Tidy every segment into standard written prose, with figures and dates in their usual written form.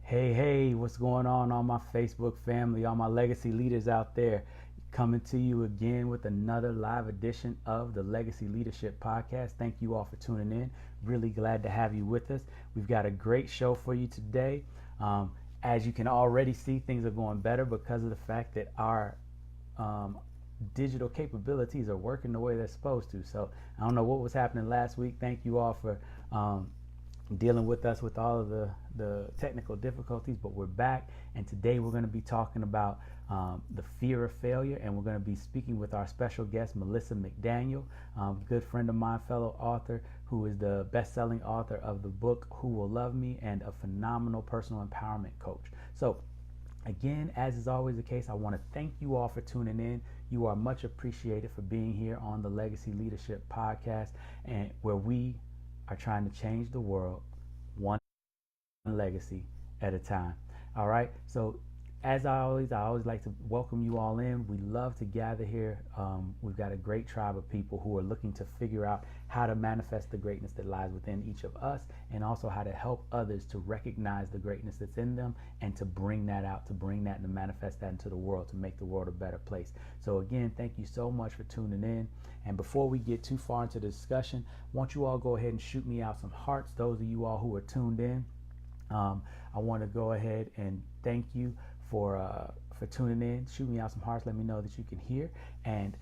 Hey, what's going on, all my Facebook family, all my legacy leaders out there? Coming to you again with another live edition of the Legacy Leadership Podcast. Thank you all for tuning in. Really glad to have you with us. We've got a great show for you today. As you can already see, things are going better because of the fact that our digital capabilities are working the way they're supposed to. So I don't know what was happening last week. Thank you all for dealing with us with all of the technical difficulties, but we're back, and today we're going to be talking about the fear of failure, and we're going to be speaking with our special guest, Melissa McDaniel, good friend of mine, fellow author, who is the best-selling author of the book Who Will Love Me, and a phenomenal personal empowerment coach. So again, as is always the case, I want to thank you all for tuning in. You are much appreciated for being here on the Legacy Leadership Podcast, and where we are trying to change the world one legacy at a time. All right. So as I always like to welcome you all in. We love to gather here. We've got a great tribe of people who are looking to figure out how to manifest the greatness that lies within each of us, and also how to help others to recognize the greatness that's in them and to bring that out, to bring that and to manifest that into the world, to make the world a better place. So again, thank you so much for tuning in. And before we get too far into the discussion, I want you all go ahead and shoot me out some hearts, those of you all who are tuned in. I want to go ahead and thank you for tuning in. Shoot me out some hearts. Let me know that you can hear. And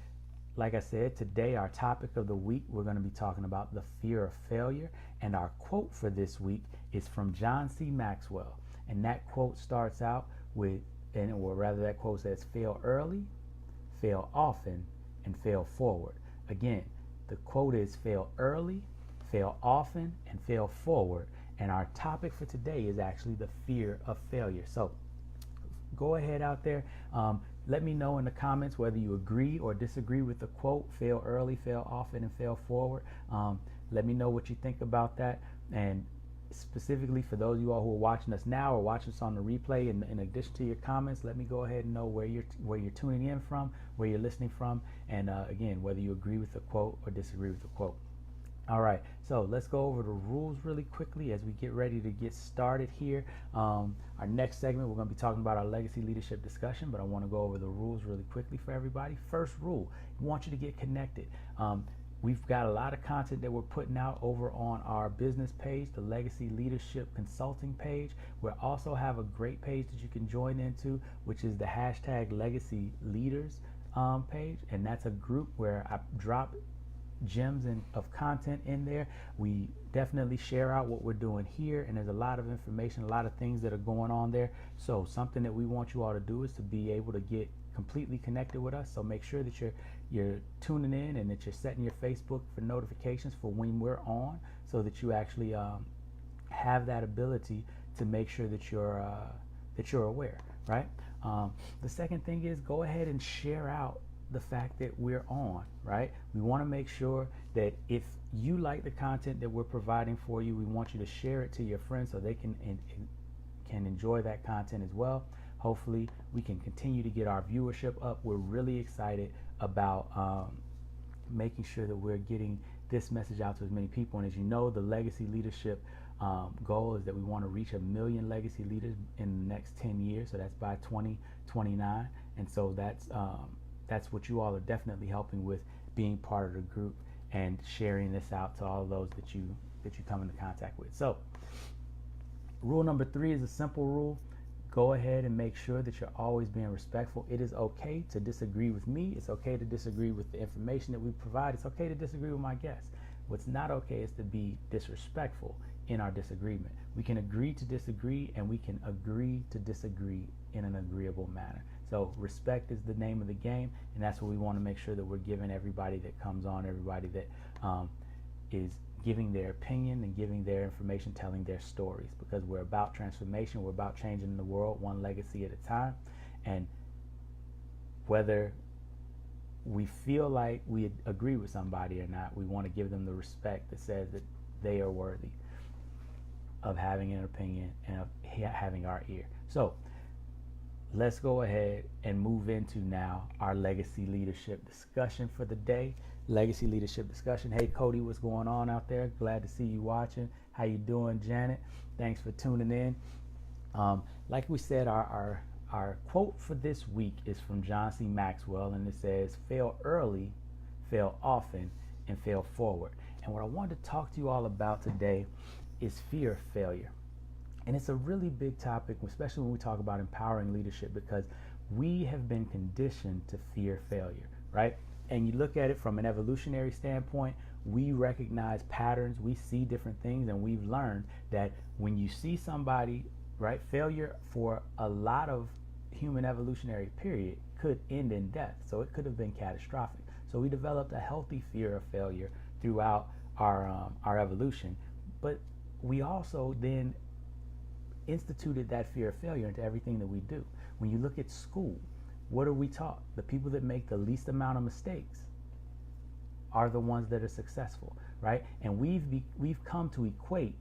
like I said, today our topic of the week, we're going to be talking about the fear of failure. And our quote for this week is from John C. Maxwell. And that quote starts out with, or rather that quote says, fail early, fail often, and fail forward. Again, the quote is fail early, fail often, and fail forward. And our topic for today is actually the fear of failure. So go ahead out there. Let me know in the comments whether you agree or disagree with the quote, fail early, fail often, and fail forward. Let me know what you think about that. And specifically for those of you all who are watching us now or watching us on the replay, in addition to your comments, let me go ahead and know where you're tuning in from, where you're listening from, and again, whether you agree with the quote or disagree with the quote. All right, so let's go over the rules really quickly as we get ready to get started here. Our next segment, we're going to be talking about our legacy leadership discussion, but I want to go over the rules really quickly for everybody. First rule, we want you to get connected. We've got a lot of content that we're putting out over on our business page, the Legacy Leadership Consulting page. We also have a great page that you can join into, which is the hashtag Legacy Leaders page, and that's a group where I drop gems of content in there. We definitely share out what we're doing here, and there's a lot of information, a lot of things that are going on there. So something that we want you all to do is to be able to get completely connected with us. So make sure that you're tuning in and that you're setting your Facebook for notifications for when we're on, so that you actually have that ability to make sure that you're aware, right? The second thing is, go ahead and share out the fact that we're on, right? We want to make sure that if you like the content that we're providing for you, we want you to share it to your friends so they can enjoy that content as well. Hopefully we can continue to get our viewership up. We're really excited about making sure that we're getting this message out to as many people. And as you know, the legacy leadership goal is that we want to reach 1 million legacy leaders in the next 10 years. So that's by 2029. And so that's what you all are definitely helping with, being part of the group and sharing this out to all of those that you come into contact with. So rule number 3 is a simple rule. Go ahead and make sure that you're always being respectful. It is okay to disagree with me. It's okay to disagree with the information that we provide. It's okay to disagree with my guests. What's not okay is to be disrespectful in our disagreement. We can agree to disagree, and we can agree to disagree in an agreeable manner. So respect is the name of the game, and that's what we want to make sure that we're giving everybody that comes on, everybody that is giving their opinion and giving their information, telling their stories, because we're about transformation. We're about changing the world one legacy at a time. And whether we feel like we agree with somebody or not, we want to give them the respect that says that they are worthy of having an opinion and of having our ear. So let's go ahead and move into now our legacy leadership discussion for the day. Legacy leadership discussion. Hey Cody, what's going on out there? Glad to see you watching. How you doing, Janet? Thanks for tuning in. Like we said, our quote for this week is from John C. Maxwell, and it says, "Fail early, fail often, and fail forward." And what I wanted to talk to you all about today is fear of failure. And it's a really big topic, especially when we talk about empowering leadership, because we have been conditioned to fear failure, right? And you look at it from an evolutionary standpoint, we recognize patterns, we see different things, and we've learned that when you see somebody, right, failure for a lot of human evolutionary period could end in death. So it could have been catastrophic. So we developed a healthy fear of failure throughout our evolution. But we also then instituted that fear of failure into everything that we do. When you look at school, what are we taught? The people that make the least amount of mistakes are the ones that are successful, right? And we've come to equate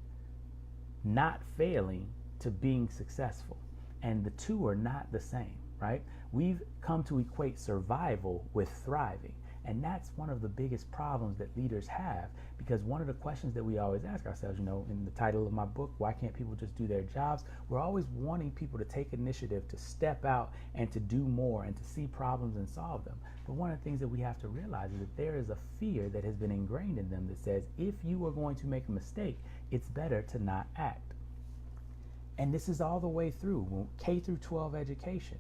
not failing to being successful, and the two are not the same, right? We've come to equate survival with thriving, and that's one of the biggest problems that leaders have, because one of the questions that we always ask ourselves, you know, in the title of my book, "Why Can't People Just Do Their Jobs?" We're always wanting people to take initiative, to step out and to do more and to see problems and solve them. But one of the things that we have to realize is that there is a fear that has been ingrained in them that says, if you are going to make a mistake, it's better to not act. And this is all the way through K through 12 education.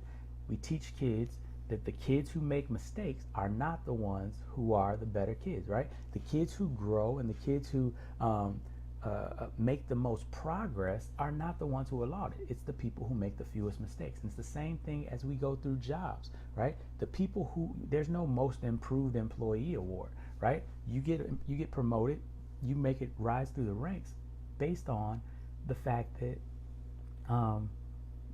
We teach kids that the kids who make mistakes are not the ones who are the better kids, right? The kids who grow and the kids who make the most progress are not the ones who are lauded. It's the people who make the fewest mistakes. And it's the same thing as we go through jobs, right? The people who, there's no most improved employee award, right? You get promoted, you make it rise through the ranks based on the fact that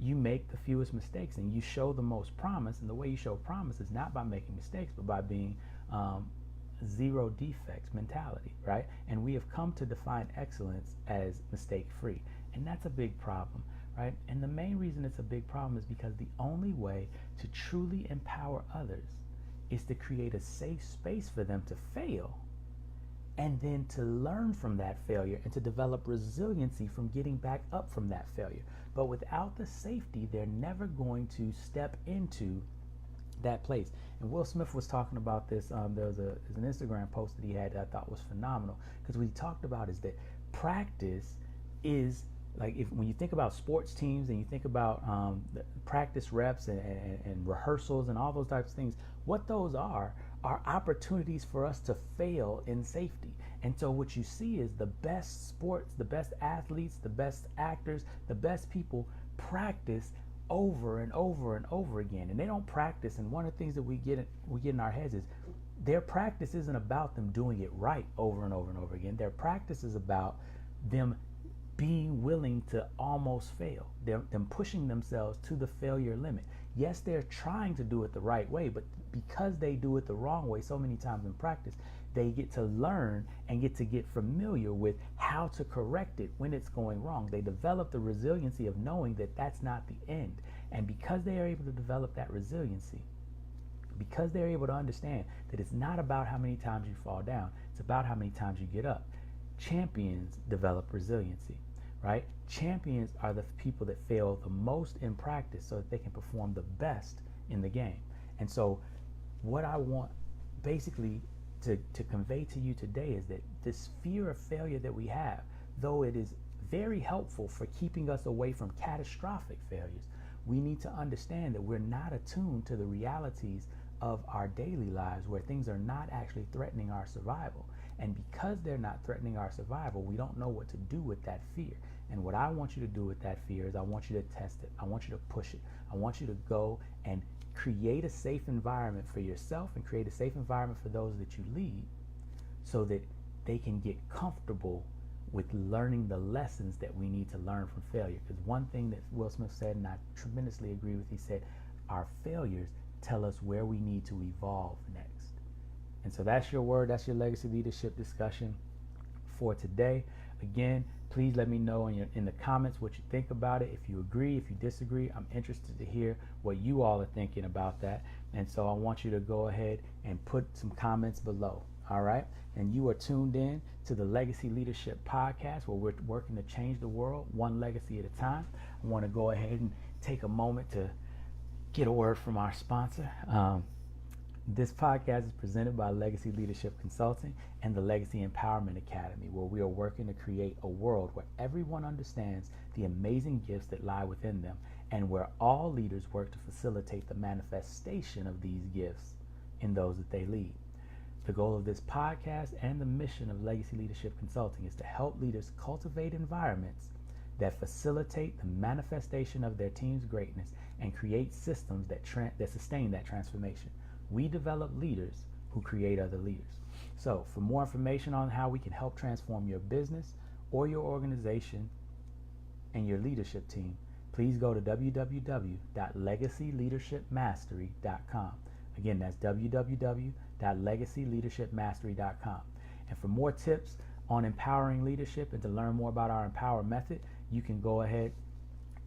you make the fewest mistakes and you show the most promise. And the way you show promise is not by making mistakes, but by being zero defects mentality, right? And we have come to define excellence as mistake-free, and that's a big problem, right? And the main reason it's a big problem is because the only way to truly empower others is to create a safe space for them to fail, and then to learn from that failure and to develop resiliency from getting back up from that failure. But without the safety, they're never going to step into that place. And Will Smith was talking about this. There was an Instagram post that he had that I thought was phenomenal, because what he talked about is that practice is like, when you think about sports teams and you think about the practice reps and rehearsals and all those types of things, what those are opportunities for us to fail in safety. And so what you see is the best sports, the best athletes, the best actors, the best people practice over and over and over again. And they don't practice, and one of the things that we get in our heads is their practice isn't about them doing it right over and over and over again. Their practice is about them being willing to almost fail, them pushing themselves to the failure limit. Yes, they're trying to do it the right way, but because they do it the wrong way so many times in practice, they get to learn and get familiar with how to correct it when it's going wrong. They develop the resiliency of knowing that that's not the end. And because they are able to develop that resiliency, because they're able to understand that it's not about how many times you fall down, it's about how many times you get up. Champions develop resiliency, right? Champions are the people that fail the most in practice so that they can perform the best in the game. And so what I want basically to convey to you today is that this fear of failure that we have, though it is very helpful for keeping us away from catastrophic failures, we need to understand that we're not attuned to the realities of our daily lives where things are not actually threatening our survival. And because they're not threatening our survival, we don't know what to do with that fear. And what I want you to do with that fear is I want you to test it. I want you to push it. I want you to go and create a safe environment for yourself and create a safe environment for those that you lead, so that they can get comfortable with learning the lessons that we need to learn from failure. Because one thing that Will Smith said, and I tremendously agree with, he said, our failures tell us where we need to evolve next. And so that's your word, that's your legacy leadership discussion for today. Again, please let me know in the comments what you think about it. If you agree, if you disagree, I'm interested to hear what you all are thinking about that. And so I want you to go ahead and put some comments below. All right. And you are tuned in to the Legacy Leadership Podcast, where we're working to change the world one legacy at a time. I want to go ahead and take a moment to get a word from our sponsor. This podcast is presented by Legacy Leadership Consulting and the Legacy Empowerment Academy, where we are working to create a world where everyone understands the amazing gifts that lie within them, and where all leaders work to facilitate the manifestation of these gifts in those that they lead. The goal of this podcast and the mission of Legacy Leadership Consulting is to help leaders cultivate environments that facilitate the manifestation of their team's greatness and create systems that sustain that transformation. We develop leaders who create other leaders. So for more information on how we can help transform your business or your organization and your leadership team, please go to www.legacyleadershipmastery.com. Again, that's www.legacyleadershipmastery.com. And for more tips on empowering leadership and to learn more about our Empower Method, you can go ahead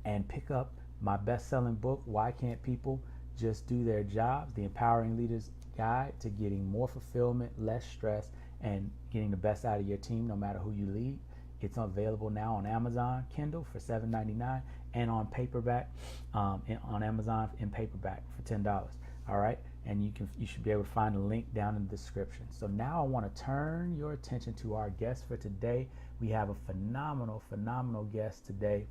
and pick up my best-selling book, Why Can't People Just Do Their Jobs? The Empowering Leaders Guide to Getting More Fulfillment, Less Stress, and Getting the Best Out of Your Team no matter who you lead. It's available now on Amazon Kindle for $7.99 and on paperback on Amazon in paperback for $10. All right, and you should be able to find a link down in the description. So now I want to turn your attention to our guest for today. We have a phenomenal guest today.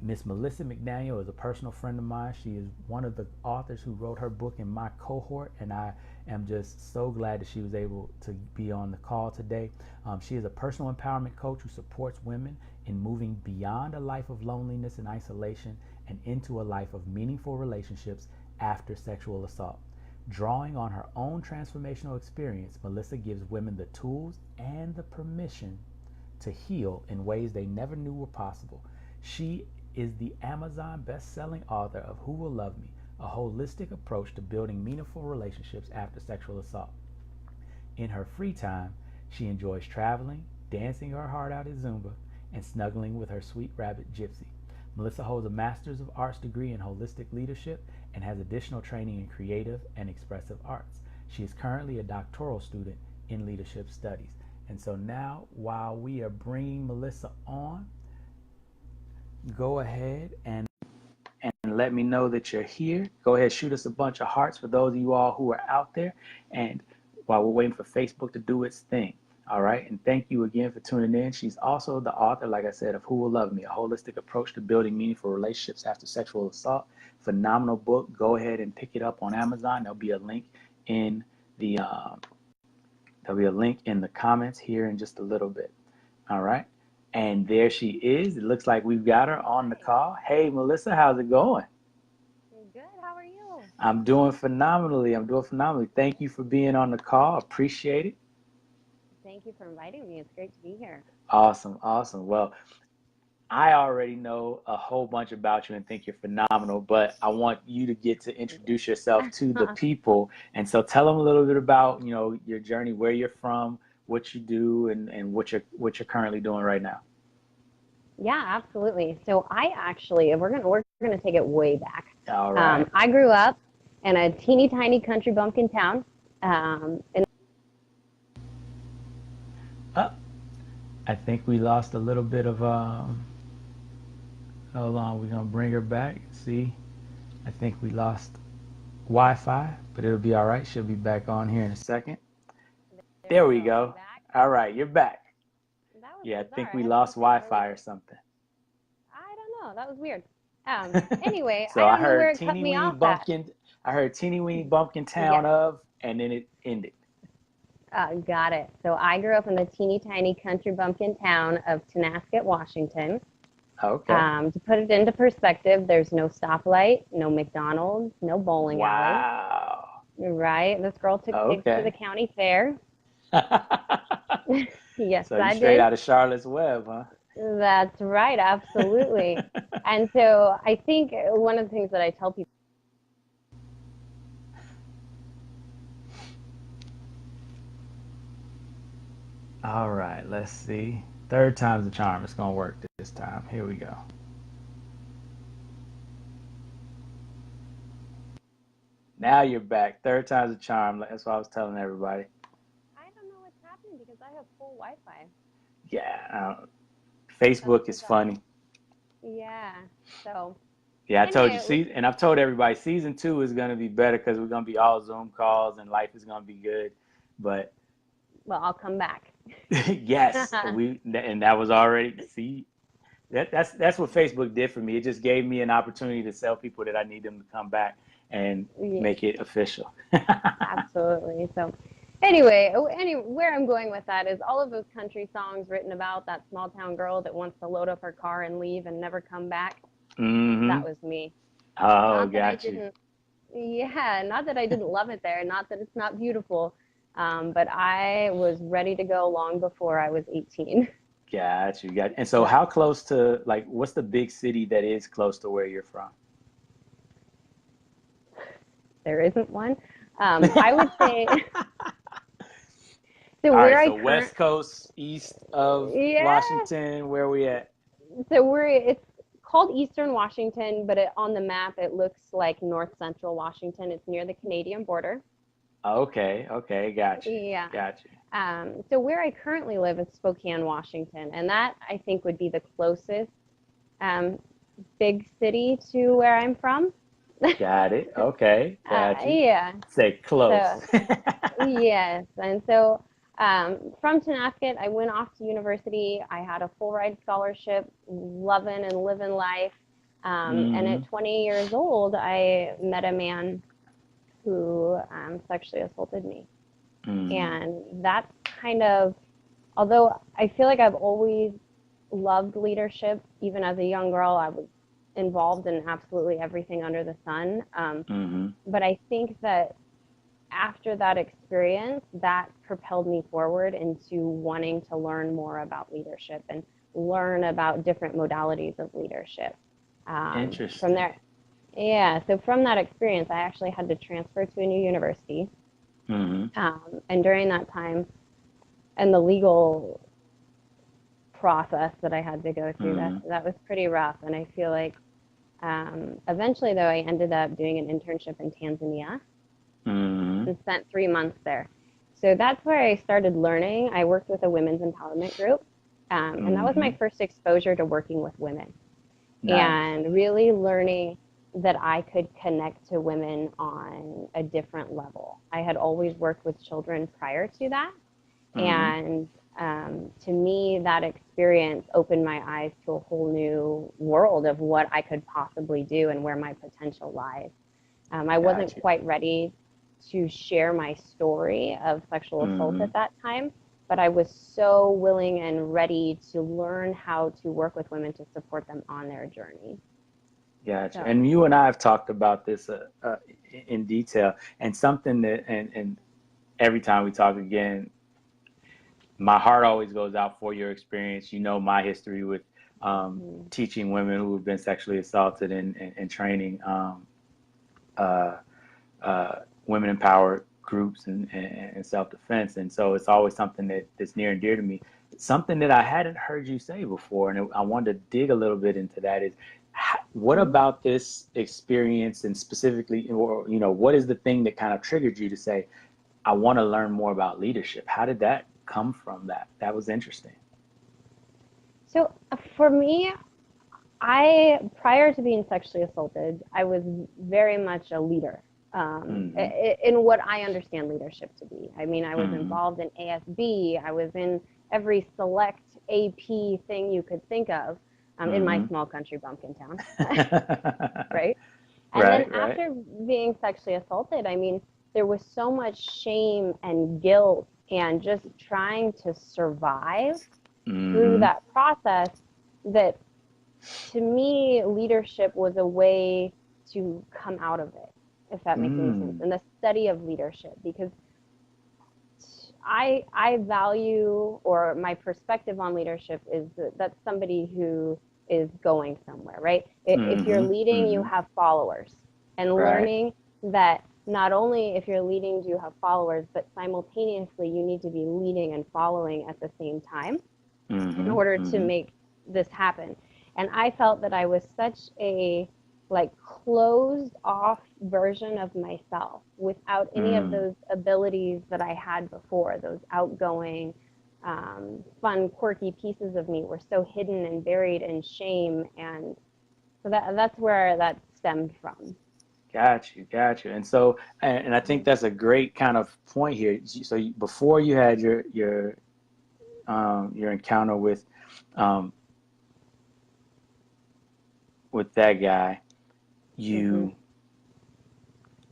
Miss Melissa McDaniel is a personal friend of mine. She is one of the authors who wrote her book in my cohort, and I am just so glad that she was able to be on the call today. She is a personal empowerment coach who supports women in moving beyond a life of loneliness and isolation and into a life of meaningful relationships after sexual assault. Drawing on her own transformational experience, Melissa gives women the tools and the permission to heal in ways they never knew were possible. She is the Amazon best-selling author of Who Will Love Me? A holistic approach to building meaningful relationships after sexual assault. In her free time, she enjoys traveling, dancing her heart out at Zumba, and snuggling with her sweet rabbit Gypsy. Melissa holds a Master's of Arts degree in holistic leadership and has additional training in creative and expressive arts. She is currently a doctoral student in leadership studies. And so now, while we are bringing Melissa on, go ahead and let me know that you're here. Go ahead, shoot us a bunch of hearts for those of you all who are out there. And while we're waiting for Facebook to do its thing. All right. And thank you again for tuning in. She's also the author, like I said, of Who Will Love Me? A holistic approach to building meaningful relationships after sexual assault. Phenomenal book. Go ahead and pick it up on Amazon. There'll be a link in the comments here in just a little bit. All right. And there she is. It looks like we've got her on the call. Hey, Melissa, how's it going? Good. How are you? I'm doing phenomenally. Thank you for being on the call. Appreciate it. Thank you for inviting me. It's great to be here. Awesome. Well, I already know a whole bunch about you and think you're phenomenal, but I want you to get to introduce yourself to the people. And so tell them a little bit about, your journey, where you're from, what you do, and what you're currently doing right now. Yeah, absolutely. So we're gonna take it way back. All right. I grew up in a teeny tiny country bumpkin town. I think we lost a little bit of. Hold on, we're gonna bring her back. See, I think we lost Wi-Fi, but it'll be all right. She'll be back on here in a second. There we go. All right, you're back. Yeah, I think we lost Wi-Fi or something. I don't know. That was weird. Anyway, so I don't know where it cut me off at. I heard teeny weeny bumpkin town and then it ended. Got it. So I grew up in the teeny tiny country bumpkin town of Tonasket, Washington. Okay. To put it into perspective, there's no stoplight, no McDonald's, no bowling alley. Wow. Right. This girl took kids to the county fair. Yes, so I did. Straight out of Charlotte's Web, huh? That's right. Absolutely. And so I think one of the things that I tell people. All right, let's see. Third time's the charm. It's going to work this time. Here we go. Now you're back. Third time's the charm. That's what I was telling everybody. have full Wi-Fi. Yeah, That's Facebook is bizarre. funny. Yeah. So Yeah, I told you. anyway, See, and I've told everybody season 2 is gonna be better because we're gonna be all Zoom calls and life is gonna be good. But well, I'll come back. yes, and that was already see that's what Facebook did for me. It just gave me an opportunity to tell people that I need them to come back and Yeah, make it official. absolutely. So anyway, where I'm going with that is all of those country songs written about that small town girl that wants to load up her car and leave and never come back. Hmm. That was me. Oh, Not that I got you. didn't, yeah, not that I didn't love it there, not that it's not beautiful, but I was ready to go long before I was 18. Got you. Got you. And so, So how close to like what's the big city that is close to where you're from? there isn't one. I would say, so All where right. I So current, West Coast, east of yeah, Washington, where we at? it's called Eastern Washington, but on the map it looks like North Central Washington. It's near the Canadian border. Okay. Okay. Got you. Yeah. Got you. So where I currently live is Spokane, Washington, and that I think would be the closest um, big city to where I'm from. Got it. Okay. Got you. Yeah. Say close. So yes, and so from Tonasket, I went off to university. I had a full ride scholarship, loving and living life. And Hmm. at 20 years old, I met a man who sexually assaulted me. Hmm. And that's kind of, although I feel like I've always loved leadership, even as a young girl, I was involved in absolutely everything under the sun. Hmm. But I think that after that experience, that propelled me forward into wanting to learn more about leadership and learn about different modalities of leadership. From Interesting. there, yeah, so from that experience, I actually had to transfer to a new university. Hmm. And during that time, and the legal process that I had to go through, Hmm. that was pretty rough. And I feel like eventually, though, I ended up doing an internship in Tanzania Hmm. and spent 3 months there. So that's where I started learning. I worked with a women's empowerment group, and that was my Hmm. first exposure to working with women Nice. and really learning that I could connect to women on a different level. I had always worked with children prior to that, Hmm. and to me, that experience opened my eyes to a whole new world of what I could possibly do and where my potential lies. I wasn't Got you. quite ready to share my story of sexual assault Hmm. at that time, but I was so willing and ready to learn how to work with women to support them on their journey. Gotcha. So, And you and I have talked about this in detail, and something that, and every time we talk again, my heart always goes out for your experience. You know my history with mm, teaching women who have been sexually assaulted and training uh, women empowered groups and self defense, and so it's always something that's near and dear to me. Something that I hadn't heard you say before, and I wanted to dig a little bit into that is what mm-hmm. about this experience and specifically, or what is the thing that kind of triggered you to say, I want to learn more about leadership? How did that come from? That was interesting. So for me, I prior to being sexually assaulted, I was very much a leader Mm-hmm. in what I understand leadership to be. I mean, I was Mm-hmm. involved in ASB. I was in every select AP thing you could think of in my Mm-hmm. small country bumpkin town, right? And then Right, right. after being sexually assaulted, I mean, there was so much shame and guilt and just trying to survive through Mm-hmm. that process that to me, leadership was a way to come out of it, if that makes any sense, Mm. and the study of leadership, because I value, or my perspective on leadership is that that's somebody who is going somewhere, right? If you're Mm-hmm. leading, you Mm-hmm. have followers, and Right. learning that not only if you're leading do you have followers, but simultaneously you need to be leading and following at the same time in Mm-hmm. order to Mm-hmm. make this happen. And I felt that I was such a like closed off version of myself without any of Mm. those abilities that I had before, those outgoing, fun, quirky pieces of me were so hidden and buried in shame. And so that's where that stemmed from. Got you, got you. And so, and I think that's a great kind of point here. So before you had your encounter um, with that guy, Mm-hmm. you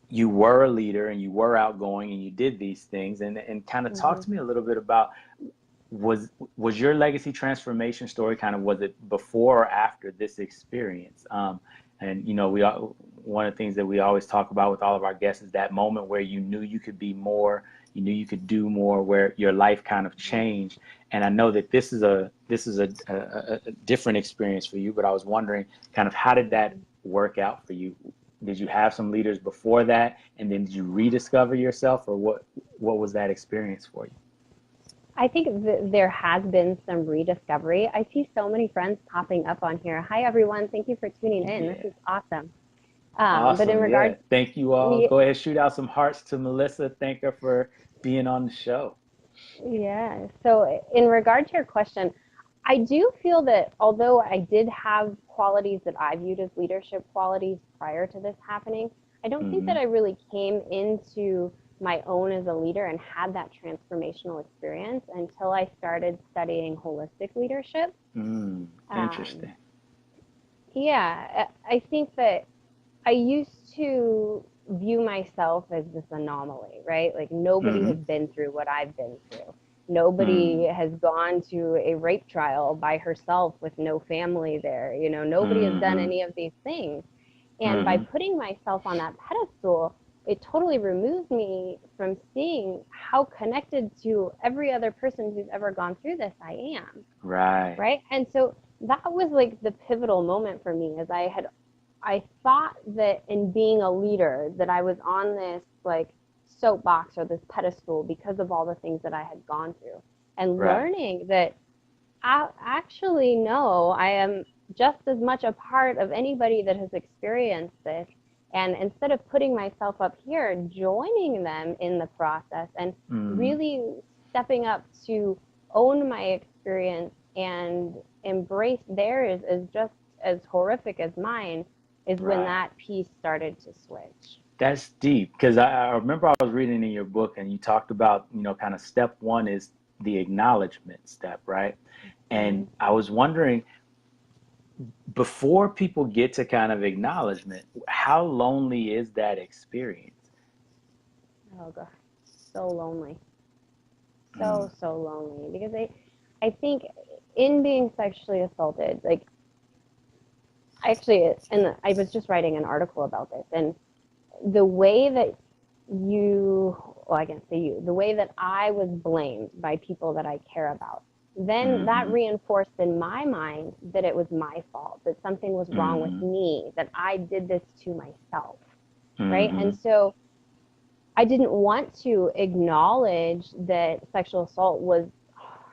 you were a leader and you were outgoing and you did these things, and kind of talk Mm-hmm. to me a little bit about was was your legacy transformation story kind of, was it before or after this experience? And one of the things that we always talk about with all of our guests is that moment where you knew you could be more, you knew you could do more, where your life kind of changed. And I know that this is a different experience for you, but I was wondering kind of how did that work out for you? Did you have some leaders before that, and then did you rediscover yourself, or what was that experience for you? I think there has been some rediscovery. I see so many friends popping up on here. Hi, everyone. Thank you for tuning in. This Yeah. is awesome. But in Awesome. Yeah. regards, Thank you all. Go ahead, shoot out some hearts to Melissa. Thank her for being on the show. yeah. So in regard to your question, I do feel that although I did have qualities that I viewed as leadership qualities prior to this happening, I don't think Mm-hmm. that I really came into my own as a leader and had that transformational experience until I started studying holistic leadership. Um, Interesting. yeah, I think that I used to view myself as this anomaly, right? Like nobody Mm-hmm. has been through what I've been through. Nobody Mm, has gone to a rape trial by herself with no family there. Nobody has done mm-hmm. any of these things. And by Mm-hmm. putting myself on that pedestal, it totally removed me from seeing how connected to every other person who's ever gone through this I am, Right. right? And so that was like the pivotal moment for me, as I thought that in being a leader that I was on this like soapbox or this pedestal because of all the things that I had gone through, and Right. learning that I actually no, I am just as much a part of anybody that has experienced this. And instead of putting myself up here, joining them in the process and Mm, really stepping up to own my experience and embrace theirs as just as horrific as mine, is when right. that piece started to switch. That's deep, because I remember I was reading in your book and you talked about, kind of step one is the acknowledgement step, right? And Mm-hmm. I was wondering, before people get to kind of acknowledgement, how lonely is that experience? Oh god, so lonely, Mm, so lonely, because I think in being sexually assaulted, like actually, and I was just writing an article about this, and the way that well, I can't say you, the way that I was blamed by people that I care about, then that mm-hmm. reinforced in my mind that it was my fault, that something was wrong with Mm-hmm. me, that I did this to myself, right? Mm-hmm. And so I didn't want to acknowledge that sexual assault was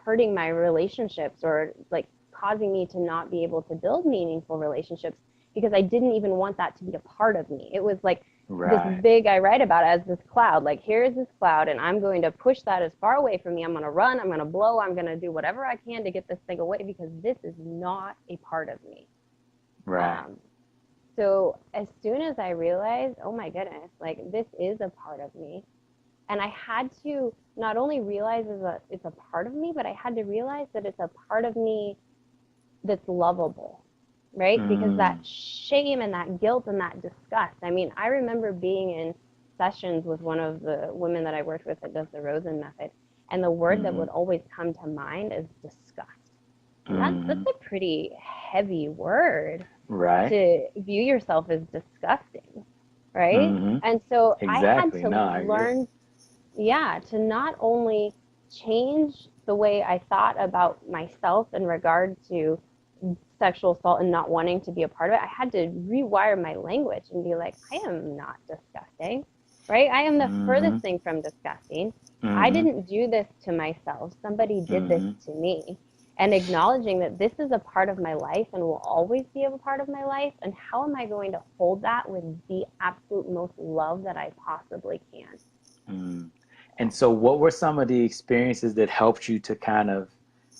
hurting my relationships or like causing me to not be able to build meaningful relationships, because I didn't even want that to be a part of me. It was like this Right. big, I write about it as this cloud, like here's this cloud and I'm going to push that as far away from me. I'm going to run, I'm going to blow, I'm going to do whatever I can to get this thing away because this is not a part of me. Right. Um, so as soon as I realized, oh my goodness, like this is a part of me, and I had to not only realize it's a part of me, but I had to realize that it's a part of me that's lovable, right? Because that Mm, shame and that guilt and that disgust. I mean, I remember being in sessions with one of the women that I worked with that does the Rosen method, and the word that mm-hmm. would always come to mind is disgust. And that's Mm-hmm. a pretty heavy word Right. to view yourself as disgusting, right? Mm-hmm. And so I had Exactly. to No, I agree. learn, yeah, to not only change the way I thought about myself in regard to sexual assault and not wanting to be a part of it, I had to rewire my language and be like, I am not disgusting, right? I am the Mm-hmm. furthest thing from disgusting. I Mm-hmm. didn't do this to myself. Somebody did this Mm-hmm. to me. And acknowledging that this is a part of my life and will always be a part of my life. And how am I going to hold that with the absolute most love that I possibly can? Mm. And so what were some of the experiences that helped you to kind of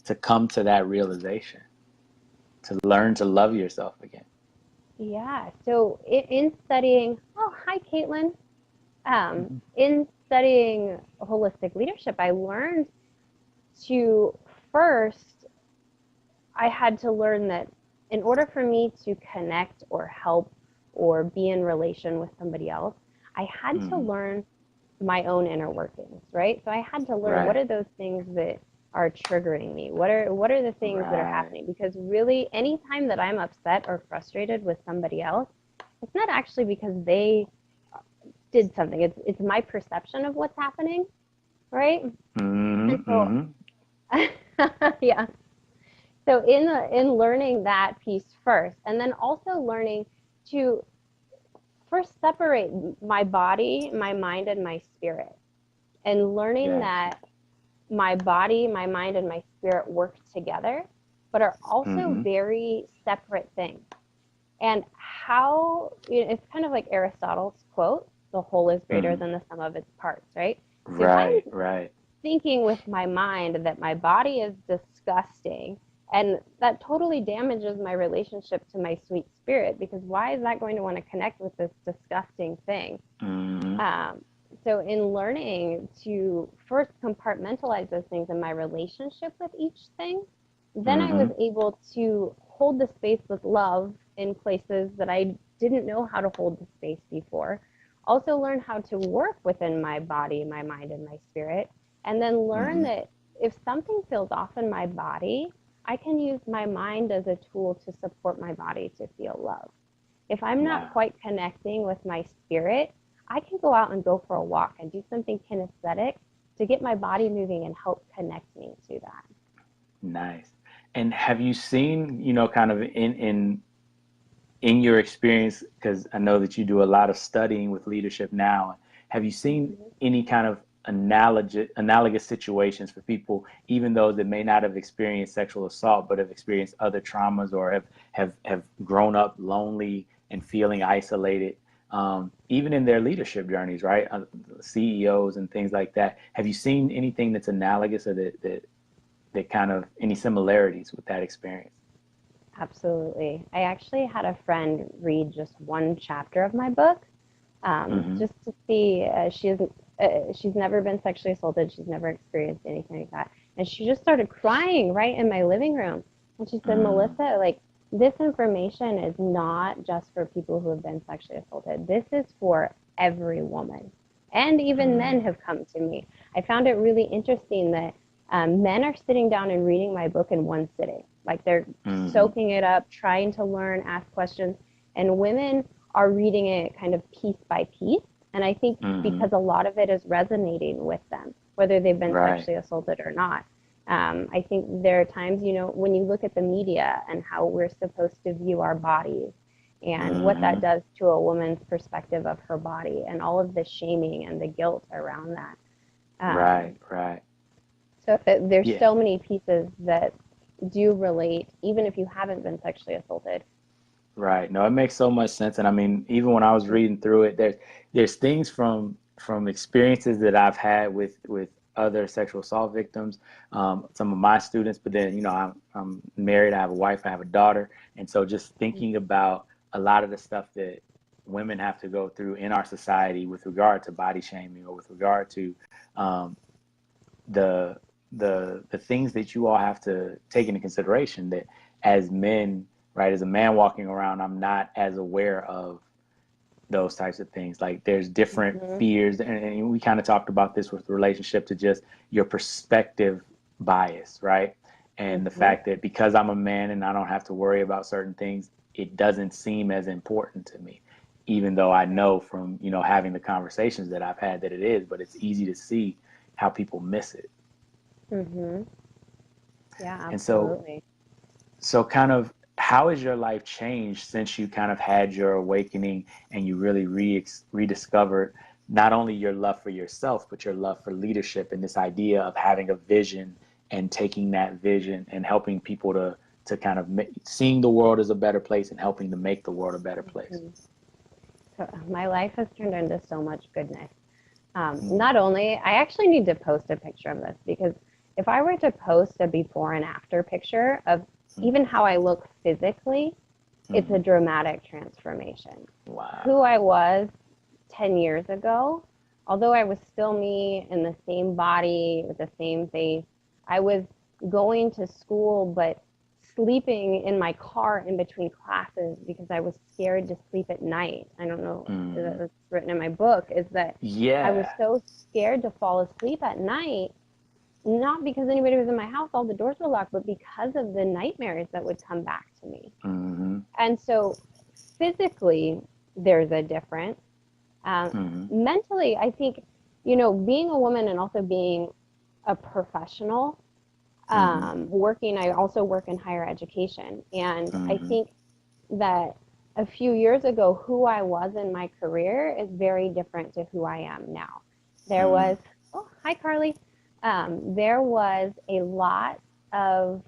to come to that realization, to learn to love yourself again? Yeah. So in studying, oh, hi, Caitlin. Mhm. In studying holistic leadership, I learned to first, I had to learn that in order for me to connect or help or be in relation with somebody else, I had to Mhm. learn my own inner workings, right? So I had to learn what Right. are those things that are triggering me? What are the things that are Right. happening? Because really anytime that I'm upset or frustrated with somebody else, it's not actually because they did something. It's my perception of what's happening, right? And Mhm. so Mhm. yeah. So in learning that piece first, and then also learning to first separate my body, my mind, and my spirit, and learning Yes. that my body, my mind, and my spirit work together, but are also Mhm. very separate things. And how, it's kind of like Aristotle's quote, the whole is greater Mhm. than the sum of its parts, right? So if I'm Right. Right. thinking with my mind that my body is disgusting, and that totally damages my relationship to my sweet spirit, because why is that going to want to connect with this disgusting thing? Mhm. Um, so, in learning to first compartmentalize those things in my relationship with each thing, then I was Mhm. able to hold the space with love in places that I didn't know how to hold the space before. Also, learn how to work within my body, my mind, and my spirit. And then learn Mhm. that if something feels off in my body, I can use my mind as a tool to support my body to feel love. If I'm not Wow. quite connecting with my spirit, I can go out and go for a walk and do something kinesthetic to get my body moving and help connect me to that. Nice. And have you seen, kind of in your experience, because I know that you do a lot of studying with leadership now, have you seen Mm-hmm. any kind of analogous situations for people, even those that may not have experienced sexual assault, but have experienced other traumas or have grown up lonely and feeling isolated, even in their leadership journeys, right? CEOs and things like that. Have you seen anything that's analogous or that kind of any similarities with that experience? Absolutely. I actually had a friend read just one chapter of my book, Mm-hmm. just to see. She's never been sexually assaulted. She's never experienced anything like that, and she just started crying right in my living room. And she said, Mm. "Melissa, like this information is not just for people who have been sexually assaulted. This is for every woman, and even men Mm. have come to me. I found it really interesting that men are sitting down and reading my book in one sitting, like they're Mm-hmm. soaking it up, trying to learn, ask questions, and women are reading it kind of piece by piece. And I think Mm-hmm. because a lot of it is resonating with them, whether they've been Right. sexually assaulted or not. I think there are times, when you look at the media and how we're supposed to view our bodies and what Mm-hmm. that does to a woman's perspective of her body and all of the shaming and the guilt around that. Right. Um, Right. so there's Yeah. so many pieces that do relate, even if you haven't been sexually assaulted. Right. No, it makes so much sense. And I mean, even when I was reading through it, there's things from experiences that I've had with other sexual assault victims, some of my students. But then, I'm married. I have a wife. I have a daughter. And so, just thinking about a lot of the stuff that women have to go through in our society with regard to body shaming or with regard to um, the the things that you all have to take into consideration, that as men, right, as a man walking around, I'm not as aware of those types of things. Like there's different Mm-hmm. fears, and we kind of talked about this with relationship to just your perspective bias, right? And the Mm-hmm. fact that because I'm a man and I don't have to worry about certain things, it doesn't seem as important to me, even though I know from having the conversations that I've had that it is. But it's easy to see how people miss it. Mm-hmm. Yeah, And so absolutely. So, kind of, how has your life changed since you kind of had your awakening and you really rediscovered not only your love for yourself, but your love for leadership and this idea of having a vision and taking that vision and helping people to kind of seeing the world as a better place and helping to make the world a better place? Mm-hmm. So my life has turned into so much goodness. Not only, I actually need to post a picture of this, because if I were to post a before and after picture of even how I look physically, it's a dramatic transformation. Wow. Who I was 10 years ago, although I was still me in the same body with the same face, I was going to school, but sleeping in my car in between classes because I was scared to sleep at night. I don't know if that's written in my book, is that I was Yeah. so scared to fall asleep at night, not because anybody was in my house, all the doors were locked, but because of the nightmares that would come back to me. And so physically, there's a difference. Mentally, I think, being a woman and also being a professional, I also work in higher education. And I think that a few years ago, who I was in my career is very different to who I am now. There was, oh, hi, Carly. There was a lot of,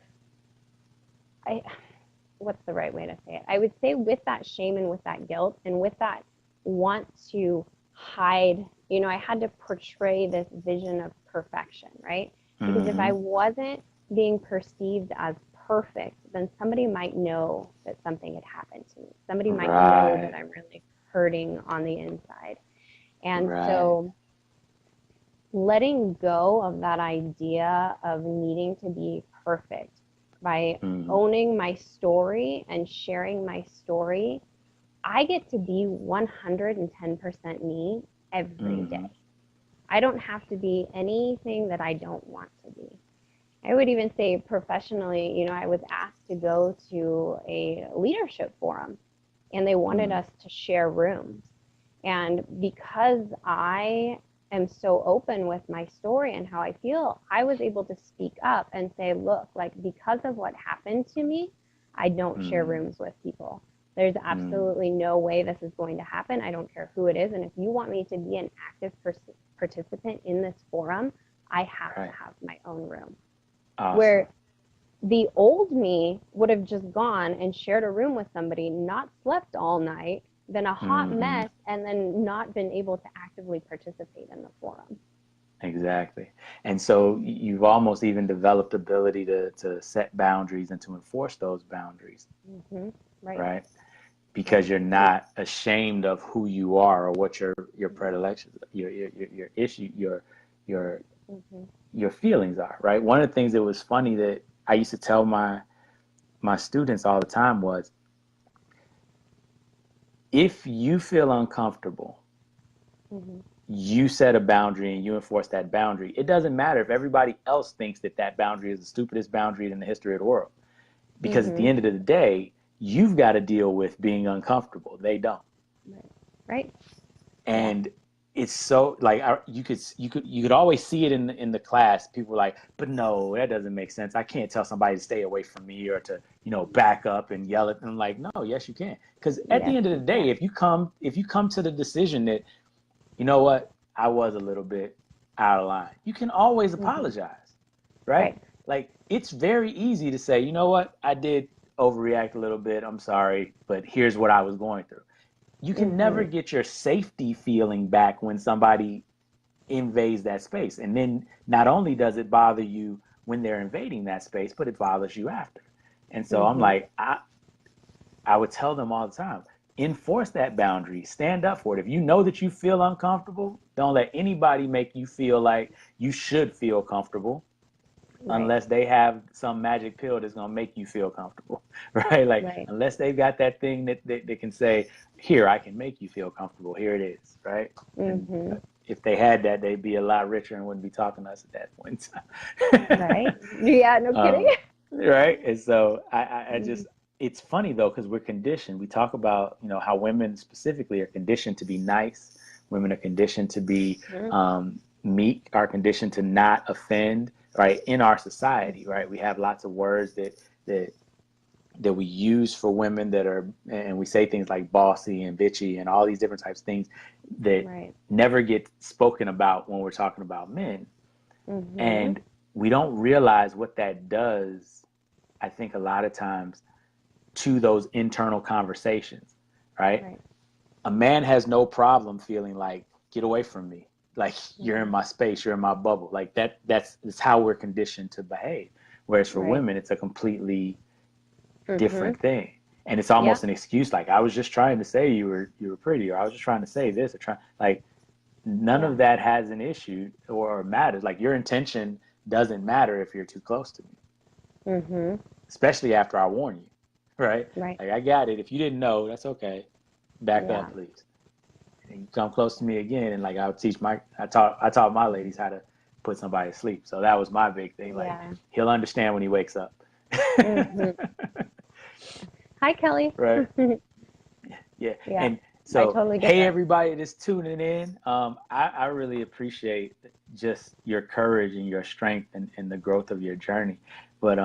what's the right way to say it? I would say with that shame and with that guilt and with that want to hide, I had to portray this vision of perfection, right? Because if I wasn't being perceived as perfect, then somebody might know that something had happened to me. Somebody might know that I'm really hurting on the inside. And so letting go of that idea of needing to be perfect by owning my story and sharing my story, I get to be 110% me every day. I don't have to be anything that I don't want to be. I would even say professionally, I was asked to go to a leadership forum, and they wanted us to share rooms. And because I am so open with my story and how I feel, I was able to speak up and say, look, like, because of what happened to me, I don't share rooms with people. There's absolutely no way this is going to happen. I don't care who it is. And if you want me to be an active participant in this forum, I have to have my own room. Awesome. Where the old me would have just gone and shared a room with somebody, not slept all night, been a hot mess, and then not been able to actively participate in the forum. Exactly. And so you've almost even developed the ability to set boundaries and to enforce those boundaries. Right? Because you're not ashamed of who you are or what your predilections, your issue, your feelings are, right? One of the things that was funny that I used to tell my students all the time was, if you feel uncomfortable, you set a boundary and you enforce that boundary. It doesn't matter if everybody else thinks that boundary is the stupidest boundary in the history of the world. Because at the end of the day, you've got to deal with being uncomfortable. They don't. Right. And it's so, like, you could always see it in the class. People were like, but no, that doesn't make sense. I can't tell somebody to stay away from me or to, back up and yell at them. Like, no, yes, you can. Because at the end of the day, if you come to the decision that, you know what, I was a little bit out of line, you can always apologize, right? Like, it's very easy to say, you know what, I did overreact a little bit. I'm sorry, but here's what I was going through. You can never get your safety feeling back when somebody invades that space. And then not only does it bother you when they're invading that space, but it bothers you after. And so I'm like, I would tell them all the time, enforce that boundary, stand up for it. If you know that you feel uncomfortable, don't let anybody make you feel like you should feel comfortable. Unless they have some magic pill that's going to make you feel comfortable, right? Like, unless they've got that thing that they can say, here, I can make you feel comfortable. Here it is, right? And if they had that, they'd be a lot richer and wouldn't be talking to us at that point in time. Right? Yeah, no kidding. Right? And so I just, it's funny, though, because we're conditioned. We talk about, how women specifically are conditioned to be nice. Women are conditioned to be meek, are conditioned to not offend. Right, in our society, right, we have lots of words that we use for women that are, and we say things like bossy and bitchy and all these different types of things that never get spoken about when we're talking about men. And we don't realize what that does, I think, a lot of times to those internal conversations, right? A man has no problem feeling like, get away from me. Like you're in Mhm. my space, you're in my bubble. Like that's how we're conditioned to behave. Whereas for Right. women, it's a completely Mhm. different thing. And it's Yeah. almost an excuse. Like I was just trying to say you were pretty, or I was just trying to say this, or trying like none Yeah. of that has an issue or matters. Like your intention doesn't matter if you're too close to me, Mhm. especially after I warn you, right? Right. Like I got it. If you didn't know, that's okay. Back Yeah. up, please. And you come close to me again, and like I taught my ladies how to put somebody to sleep. So that was my big thing. Like Yeah. he'll understand when he wakes up. Mhm. Hi, Kelly. Right. Yeah. Yeah. And I so, totally get hey, that. everybody that's tuning in. I really appreciate just your courage and your strength and the growth of your journey. But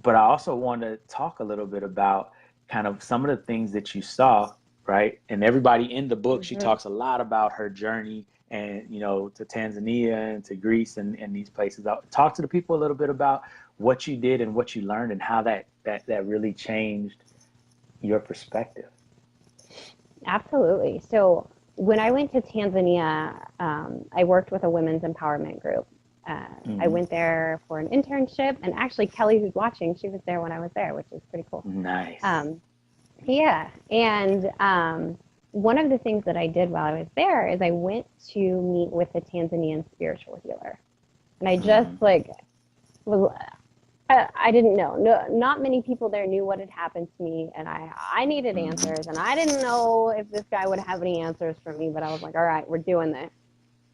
but I also want to talk a little bit about kind of some of the things that you saw, right? And everybody in the book, she Mhm. talks a lot about her journey and, to Tanzania and to Greece and these places. Talk to the people a little bit about what you did and what you learned and how that really changed your perspective. Absolutely. So when I went to Tanzania, I worked with a women's empowerment group. I Mm-hmm. went there for an internship, and actually, Kelly, who's watching, she was there when I was there, which is pretty cool. Nice. Um, yeah, and one of the things that I did while I was there is I went to meet with a Tanzanian spiritual healer, and I just Mm-hmm. like was I didn't know. No, not many people there knew what had happened to me, and I needed answers, and I didn't know if this guy would have any answers for me. But I was like, all right, we're doing this.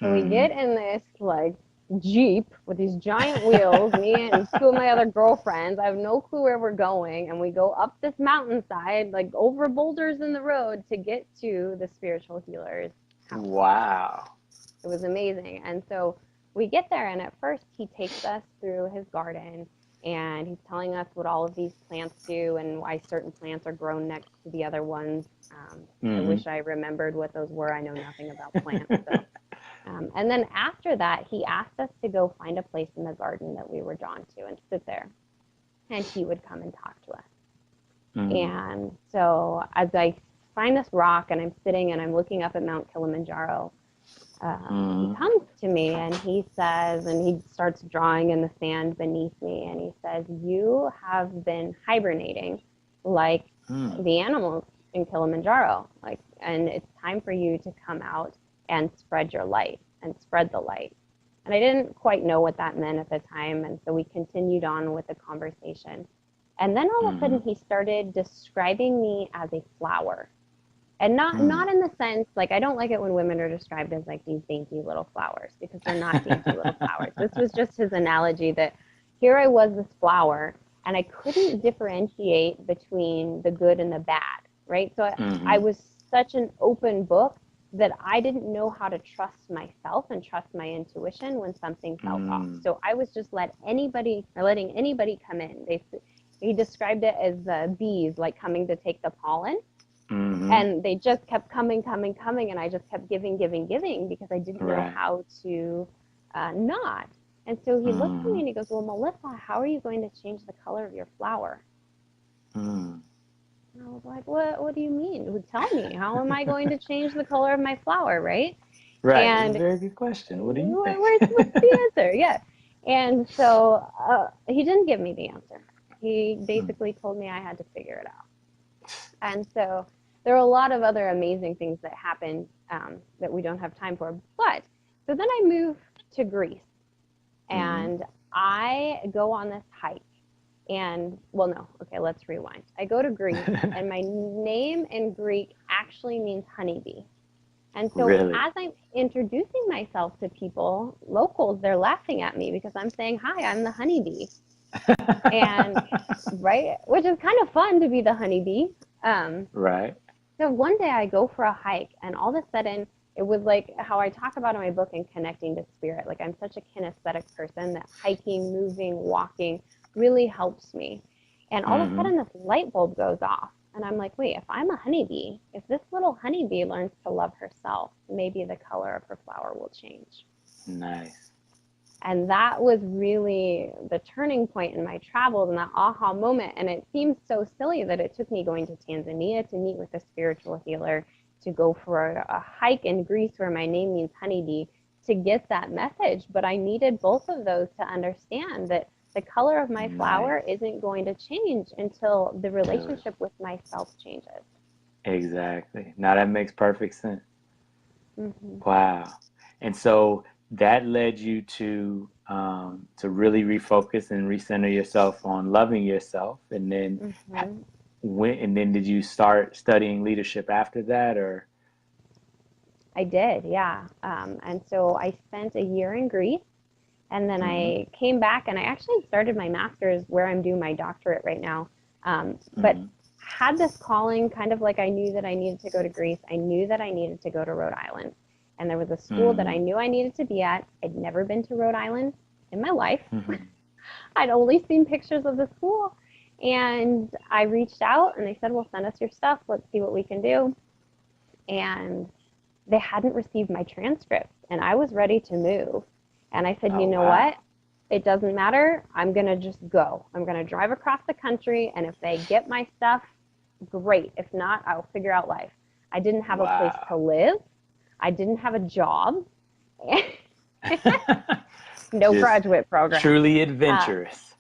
So we Mm-hmm. get in this like Jeep with these giant wheels, me and two of my other girlfriends. I have no clue where we're going, and we go up this mountainside, like over boulders in the road, to get to the spiritual healer's house. Wow. It was amazing. And so we get there, and at first he takes us through his garden, and he's telling us what all of these plants do and why certain plants are grown next to the other ones. I Mm-hmm. wish I remembered what those were. I know nothing about plants. So, and then after that, he asked us to go find a place in the garden that we were drawn to and sit there, and he would come and talk to us. Mm-hmm. And so as I find this rock and I'm sitting and I'm looking up at Mount Kilimanjaro, he Mm-hmm. comes to me and he says, and he starts drawing in the sand beneath me, and he says, "You have been hibernating like Mm. the animals in Kilimanjaro, like, and it's time for you to come out and spread your light and spread the light." And I didn't quite know what that meant at the time, and so we continued on with the conversation. And then all of a Mm-hmm. sudden, he started describing me as a flower, and not Mm. in the sense like I don't like it when women are described as like these dainty little flowers, because they're not dainty little flowers. This was just his analogy that here I was, this flower, and I couldn't differentiate between the good and the bad, right? So I Mm-hmm. was such an open book that I didn't know how to trust myself and trust my intuition when something felt off. Mm. So I was just letting anybody come in. He described it as bees like coming to take the pollen, Mm-hmm. and they just kept coming, and I just kept giving because I didn't know Right. how to not. And so he looks at me Mm-hmm. and he goes, "Well, Melissa, how are you going to change the color of your flower?" Mm. And I was like, what do you mean? Tell me, how am I going to change the color of my flower, right? Right. It's a And very good question. What do you think? what's the answer? Yeah. And so he didn't give me the answer. He Mm. basically told me I had to figure it out. And so there are a lot of other amazing things that happen that we don't have time for. But so then I move to Greece, Mm-hmm. and I go on this hike. And well, no, okay, let's rewind. I go to Greece, and my name in Greek actually means honeybee. And so Really? as I'm introducing myself to people, locals, they're laughing at me because I'm saying, "Hi, I'm the honeybee." And right, which is kind of fun to be the honeybee. Um, Right. So one day I go for a hike, and all of a sudden it was like how I talk about in my book and connecting to spirit. Like I'm such a kinesthetic person that hiking, moving, walking really helps me. And all of a Mm-hmm. sudden this light bulb goes off. And I'm like, wait, if I'm a honeybee, if this little honeybee learns to love herself, maybe the color of her flower will change. Nice. And that was really the turning point in my travels and that aha moment. And it seems so silly that it took me going to Tanzania to meet with a spiritual healer to go for a hike in Greece where my name means honeybee to get that message. But I needed both of those to understand that the color of my flower isn't going to change until the relationship with myself changes. Exactly. Now that makes perfect sense. Mm-hmm. Wow. And so that led you to really refocus and recenter yourself on loving yourself. And then Mm-hmm. did you start studying leadership after that, or? I did, yeah. And so I spent a year in Greece, and then Mm-hmm. I came back and I actually started my master's where I'm doing my doctorate right now. But had this calling, kind of like I knew that I needed to go to Greece. I knew that I needed to go to Rhode Island. And there was a school that I knew I needed to be at. I'd never been to Rhode Island in my life. Mm-hmm. I'd only seen pictures of the school. And I reached out and they said, well, send us your stuff. Let's see what we can do. And they hadn't received my transcripts and I was ready to move. And I said, Oh, you know wow. what? It doesn't matter. I'm going to just go. I'm going to drive across the country. And if they get my stuff, great. If not, I'll figure out life. I didn't have a place to live. I didn't have a job. No Just graduate program. truly adventurous.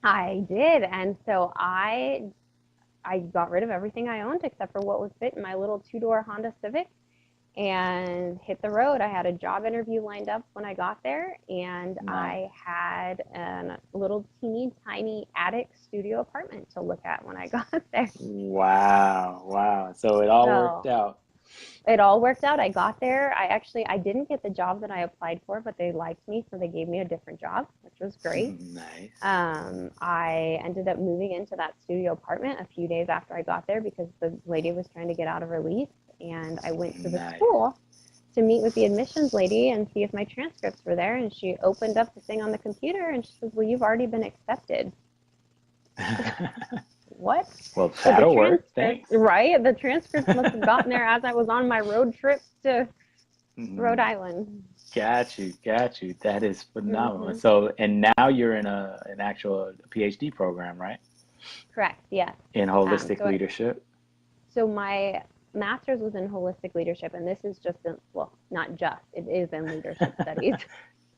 I did. And so I got rid of everything I owned except for what was fit in my little 2-door Honda Civic and hit the road. I had a job interview lined up when I got there, and I had a little teeny tiny attic studio apartment to look at when I got there. Wow. Wow. So it all worked out. It all worked out. I got there. I didn't get the job that I applied for, but they liked me, so they gave me a different job, which was great. Nice. I ended up moving into that studio apartment a few days after I got there because the lady was trying to get out of her lease, and I went to the school to meet with the admissions lady and see if my transcripts were there, and she opened up the thing on the computer and she says, well, you've already been accepted. What? Well, that'll work. Thanks. Right? The transcripts must have gotten there as I was on my road trip to Rhode Island. Got you. That is phenomenal. Mm-hmm. So, and now you're in an actual PhD program, right? Correct. Yes. In holistic leadership. So my master's was in holistic leadership, and this is just not just. It is in leadership studies.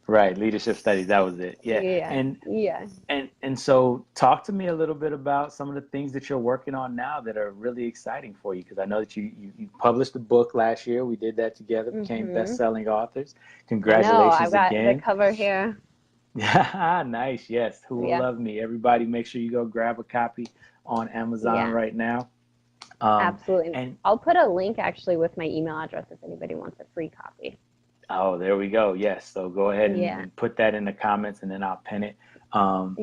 Right, leadership studies. That was it. Yeah. And so, talk to me a little bit about some of the things that you're working on now that are really exciting for you. Because I know that you published a book last year. We did that together. Became best-selling authors. Congratulations I've got again. the cover here. Nice. Yes. Who Will Love Me? Everybody, make sure you go grab a copy on Amazon right now. Absolutely. And I'll put a link actually with my email address if anybody wants a free copy. Oh, there we go. Yes. So go ahead and put that in the comments, and then I'll pin it. And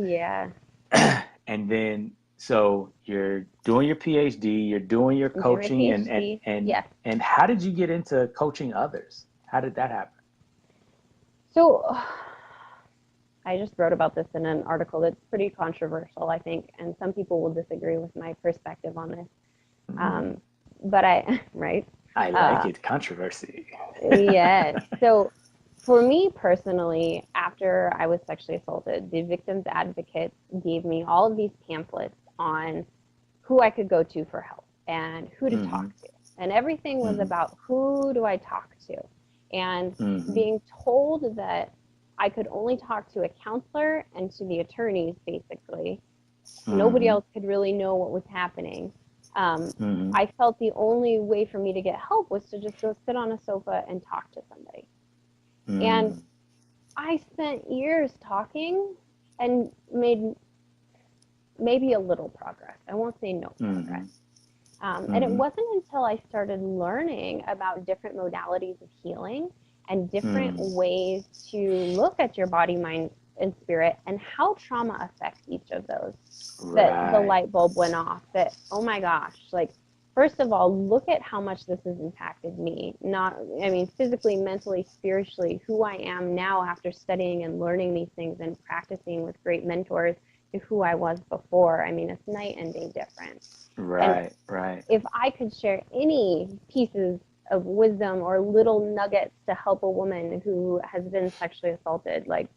then, so you're doing your PhD, you're doing your coaching, and how did you get into coaching others? How did that happen? So I just wrote about this in an article that's pretty controversial, I think, and some people will disagree with my perspective on this. But I like it, controversy. Yes. So for me personally, after I was sexually assaulted, the victims advocates gave me all of these pamphlets on who I could go to for help and who to talk to. And everything was about who do I talk to? And being told that I could only talk to a counselor and to the attorneys, basically. Nobody else could really know what was happening. I felt the only way for me to get help was to just go sit on a sofa and talk to somebody. And I spent years talking and made maybe a little progress. I won't say no progress. And it wasn't until I started learning about different modalities of healing and different ways to look at your body, mind, and spirit and how trauma affects each of those that the light bulb went off. That, oh my gosh, like, first of all, look at how much this has impacted me. Physically, mentally, spiritually, who I am now after studying and learning these things and practicing with great mentors to who I was before. It's night and day difference. Right. If I could share any pieces of wisdom or little nuggets to help a woman who has been sexually assaulted, like,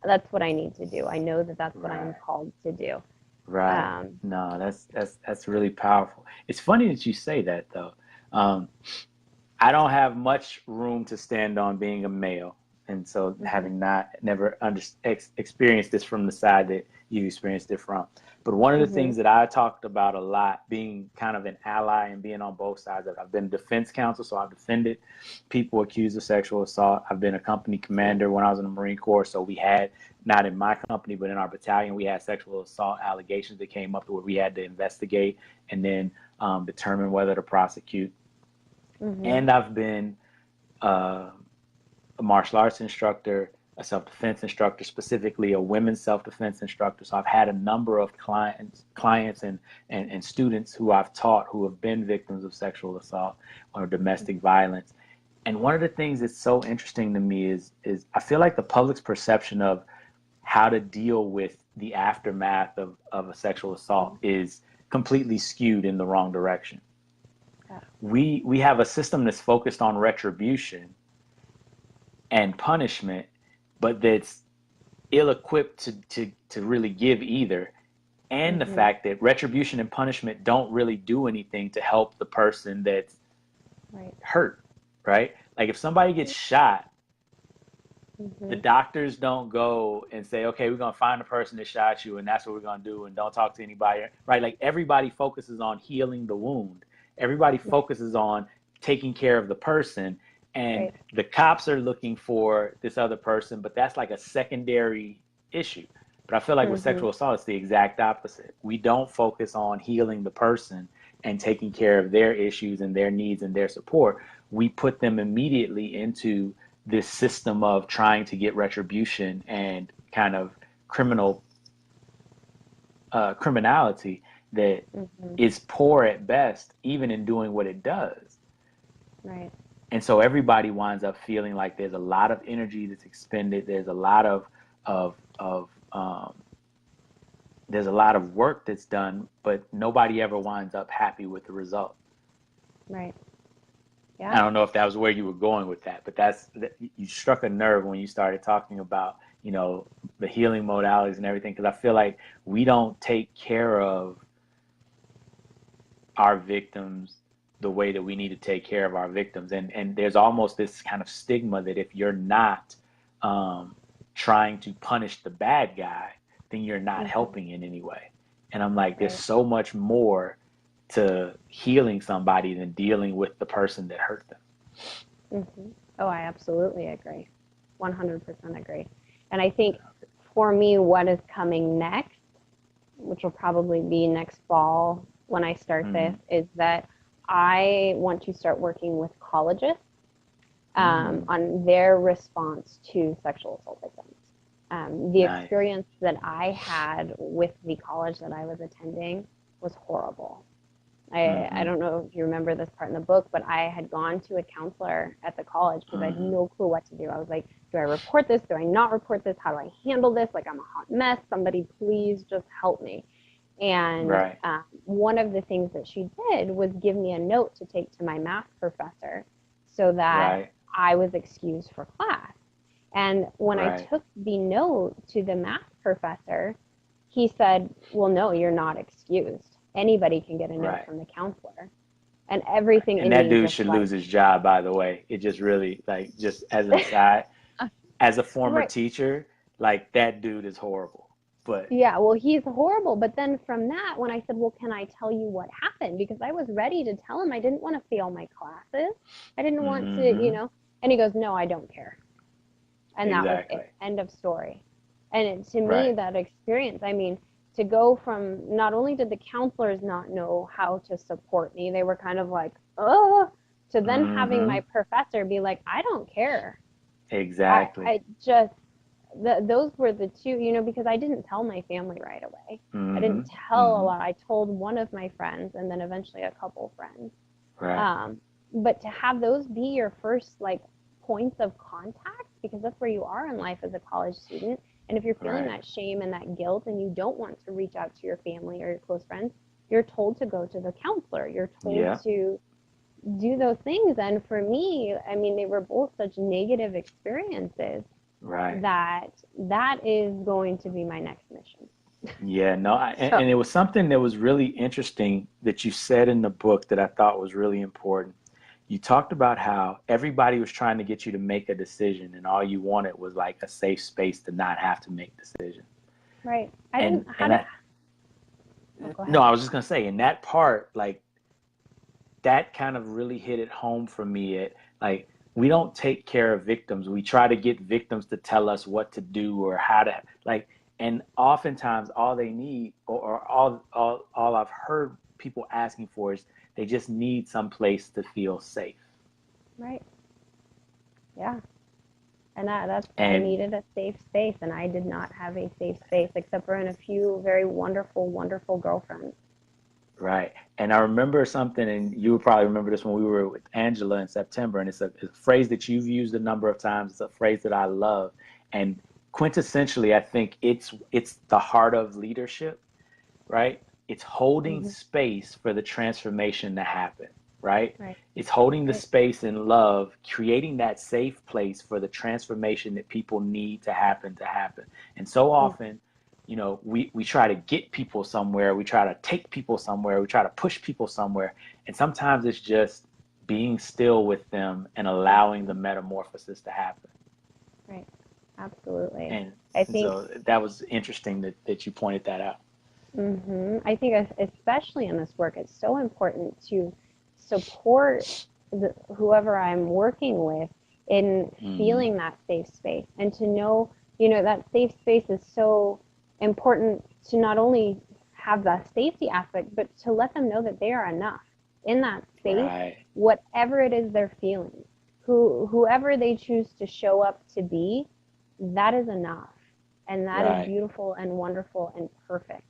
that's what I need to do. I know that that's what I'm called to do. Right. No, that's really powerful. It's funny that you say that, though, Um, I don't have much room to stand on being a male. And so having never experienced this from the side that you experienced it from. But one of the things that I talked about a lot, being kind of an ally and being on both sides of it, I've been defense counsel, so I've defended people accused of sexual assault. I've been a company commander when I was in the Marine Corps. So we had, not in my company, but in our battalion, we had sexual assault allegations that came up to where we had to investigate and then determine whether to prosecute. And I've been a martial arts instructor, a self-defense instructor, specifically a women's self-defense instructor. So I've had a number of clients and students who I've taught who have been victims of sexual assault or domestic violence. And one of the things that's so interesting to me is I feel like the public's perception of how to deal with the aftermath of a sexual assault is completely skewed in the wrong direction. We have a system that's focused on retribution and punishment, but that's ill-equipped to really give either. And the fact that retribution and punishment don't really do anything to help the person that's hurt, right? Like if somebody gets shot, the doctors don't go and say, okay, we're going to find the person that shot you and that's what we're going to do and don't talk to anybody, right? Like everybody focuses on healing the wound. Everybody focuses on taking care of the person, and the cops are looking for this other person, but that's like a secondary issue. But I feel like with sexual assault, it's the exact opposite. We don't focus on healing the person and taking care of their issues and their needs and their support. We put them immediately into this system of trying to get retribution and kind of criminality that is poor at best, even in doing what it does. Right. And so everybody winds up feeling like there's a lot of energy that's expended. There's a lot there's a lot of work that's done, but nobody ever winds up happy with the result. Right. Yeah. I don't know if that was where you were going with that, but you struck a nerve when you started talking about, the healing modalities and everything, because I feel like we don't take care of our victims the way that we need to take care of our victims. And there's almost this kind of stigma that if you're not trying to punish the bad guy, then you're not helping in any way. And I'm like, there's so much more to healing somebody than dealing with the person that hurt them. Oh, I absolutely agree. 100% agree. And I think for me, what is coming next, which will probably be next fall when I start this, is that I want to start working with colleges on their response to sexual assault victims. The experience that I had with the college that I was attending was horrible. I don't know if you remember this part in the book, but I had gone to a counselor at the college because I had no clue what to do. I was like, do I report this? Do I not report this? How do I handle this? Like, I'm a hot mess. Somebody please just help me. And one of the things that she did was give me a note to take to my math professor so that I was excused for class. And when I took the note to the math professor, he said, well, no, you're not excused. Anybody can get a note from the counselor. And everything. And that dude should lose his job, by the way. It just really, like, just as an aside, as a former teacher, like, that dude is horrible. But yeah, well, he's horrible. But then from that, when I said, well, can I tell you what happened? Because I was ready to tell him. I didn't want to fail my classes. I didn't want to, and he goes, no, I don't care. And that was it. End of story. And to me, that experience, I mean, to go from, not only did the counselors not know how to support me, they were kind of like, oh, to then having my professor be like, I don't care. Exactly. I just, those were the two, because I didn't tell my family right away. I didn't tell a lot. I told one of my friends and then eventually a couple friends. But to have those be your first, like, points of contact, because that's where you are in life as a college student. And if you're feeling that shame and that guilt and you don't want to reach out to your family or your close friends, you're told to go to the counselor. You're told to do those things. And for me, I mean, they were both such negative experiences that is going to be my next mission. And it was something that was really interesting that you said in the book that I thought was really important. you talked about how everybody was trying to get you to make a decision, and all you wanted was like a safe space to not have to make decisions. Right. I And didn't, how and did, that, oh, go no, ahead. I was just gonna say, in that part, like that kind of really hit it home for me. It like we don't take care of victims. We try to get victims to tell us what to do or how to like. And oftentimes, all they need, or all I've heard people asking for is they just need some place to feel safe. Right. Yeah. And I And needed a safe space, and I did not have a safe space except for in a few very wonderful, wonderful girlfriends. right. And I remember something, and you would probably remember this when we were with Angela in September, and it's a phrase that you've used a number of times. It's a phrase that I love. And quintessentially, I think it's the heart of leadership, right? It's holding Hmm. space for the transformation to happen, right? Right. It's holding the Right. space in love, creating that safe place for the transformation that people need to happen. And so Mm. often, we try to get people somewhere, we try to take people somewhere, we try to push people somewhere. And sometimes it's just being still with them and allowing the metamorphosis to happen. Right. Absolutely. And, I and think, so that was interesting that you pointed that out. I think especially in this work, it's so important to support whoever I'm working with in Mm-hmm. feeling that safe space, and to know, that safe space is so important to not only have the safety aspect, but to let them know that they are enough in that space, Right. whatever it is they're feeling, whoever they choose to show up to be, that is enough. And that is Right. beautiful and wonderful and perfect.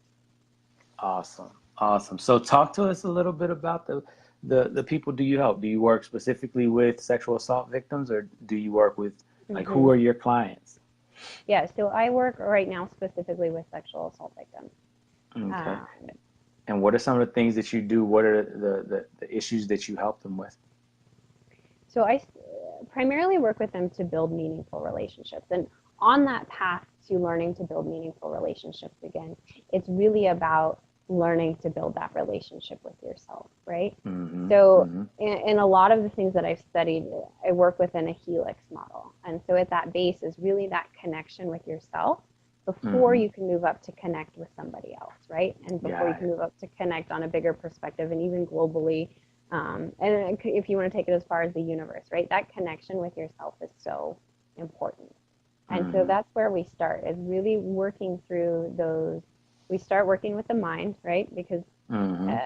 Awesome. Awesome. So talk to us a little bit about the people do you help? Do you work specifically with sexual assault victims, or do you work with, like, who Hmm. are your clients? Yeah, so I work right now specifically with sexual assault victims. Okay. Um, And what are some of the things that you do? What are the issues that you help them with? so I primarily work with them to build meaningful relationships. And on that path to learning to build meaningful relationships again, it's really about learning to build that relationship with yourself, right? Mm-hmm. So Mm-hmm. in a lot of the things that I've studied, I work within a helix model. And so at that base is really that connection with yourself before Mm-hmm. you can move up to connect with somebody else, right? And before you Got can it. move up to connect on a bigger perspective and even globally. And if you want to take it as far as the universe, right? That connection with yourself is so important. And so Mm-hmm. that's where we start, is really working through those. We start working with the mind, right? Because Mm-hmm. uh,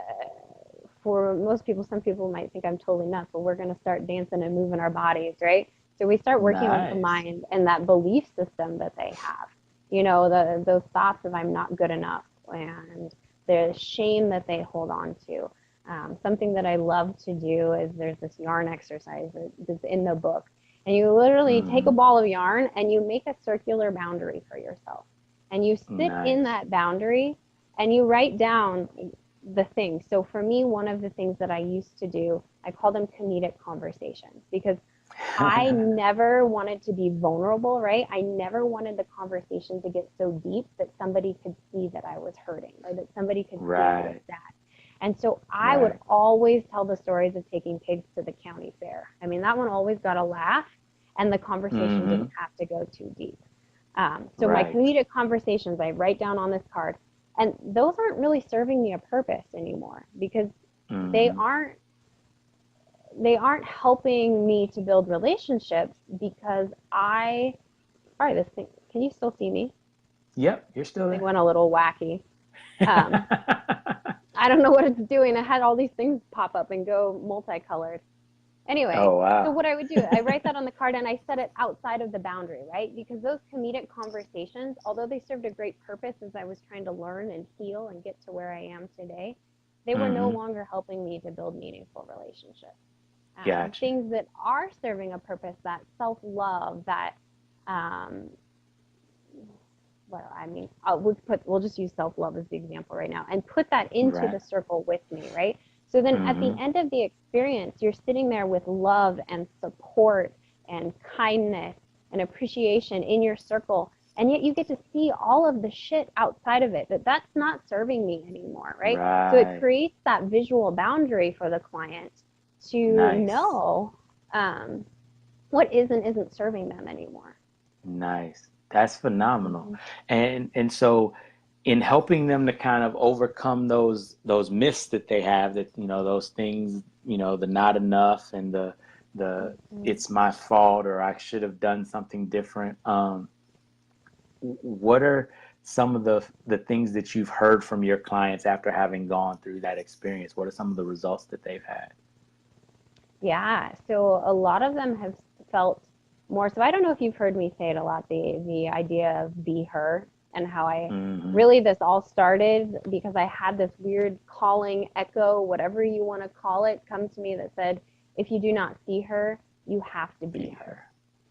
for most people, some people might think I'm totally nuts, but we're going to start dancing and moving our bodies, right? So we start working with the Nice. mind and that belief system that they have. Those thoughts of I'm not good enough, and the shame that they hold on to. Something that I love to do is there's this yarn exercise that's in the book. And you literally take a Mm-hmm. ball of yarn and you make a circular boundary for yourself. And you sit in Nice. that boundary and you write down the things. So for me, one of the things that I used to do, I call them comedic conversations, because I never wanted to be vulnerable, right? I never wanted the conversation to get so deep that somebody could see that I was hurting, or that somebody could see I was Right. sad. And so I would Right. always tell the stories of taking pigs to the county fair. I mean, that one always got a laugh, and the conversation Mm-hmm. didn't have to go too deep. So my Right. comedic conversations I write down on this card, and those aren't really serving me a purpose anymore, because they Mm-hmm. aren't they aren't helping me to build relationships, because all right, this thing, can you still see me? Yep, you're This still thing there. went a little wacky. Um, I don't know what it's doing. I had all these things pop up and go multicolored. Anyway, Oh, so wow. what I would do, I write that on the card and I set it outside of the boundary, right? Because those comedic conversations, although they served a great purpose as I was trying to learn and heal and get to where I am today, they were no Mm-hmm. longer helping me to build meaningful relationships. Gotcha. Things that are serving a purpose, that self love, that um, well, I mean, we'll just use self love as the example right now, and put that into Right. the circle with me, right? So then at the Mm-hmm. end of the experience, you're sitting there with love and support and kindness and appreciation in your circle, and yet you get to see all of the shit outside of it that's not serving me anymore, right? So it Right. creates that visual boundary for the client to Nice. know what is and isn't serving them anymore. Nice. That's phenomenal. Mm-hmm. And so in helping them to kind of overcome those myths that they have, that, those things, the not enough and the Mm-hmm. it's my fault, or I should have done something different. What are some of the things that you've heard from your clients after having gone through that experience? What are some of the results that they've had? Yeah, so a lot of them have felt more. So I don't know if you've heard me say it a lot, the idea of be her, and how I Mm-hmm. really, this all started because I had this weird calling, echo, whatever you want to call it, come to me that said, if you do not see her, you have to be Be her. her.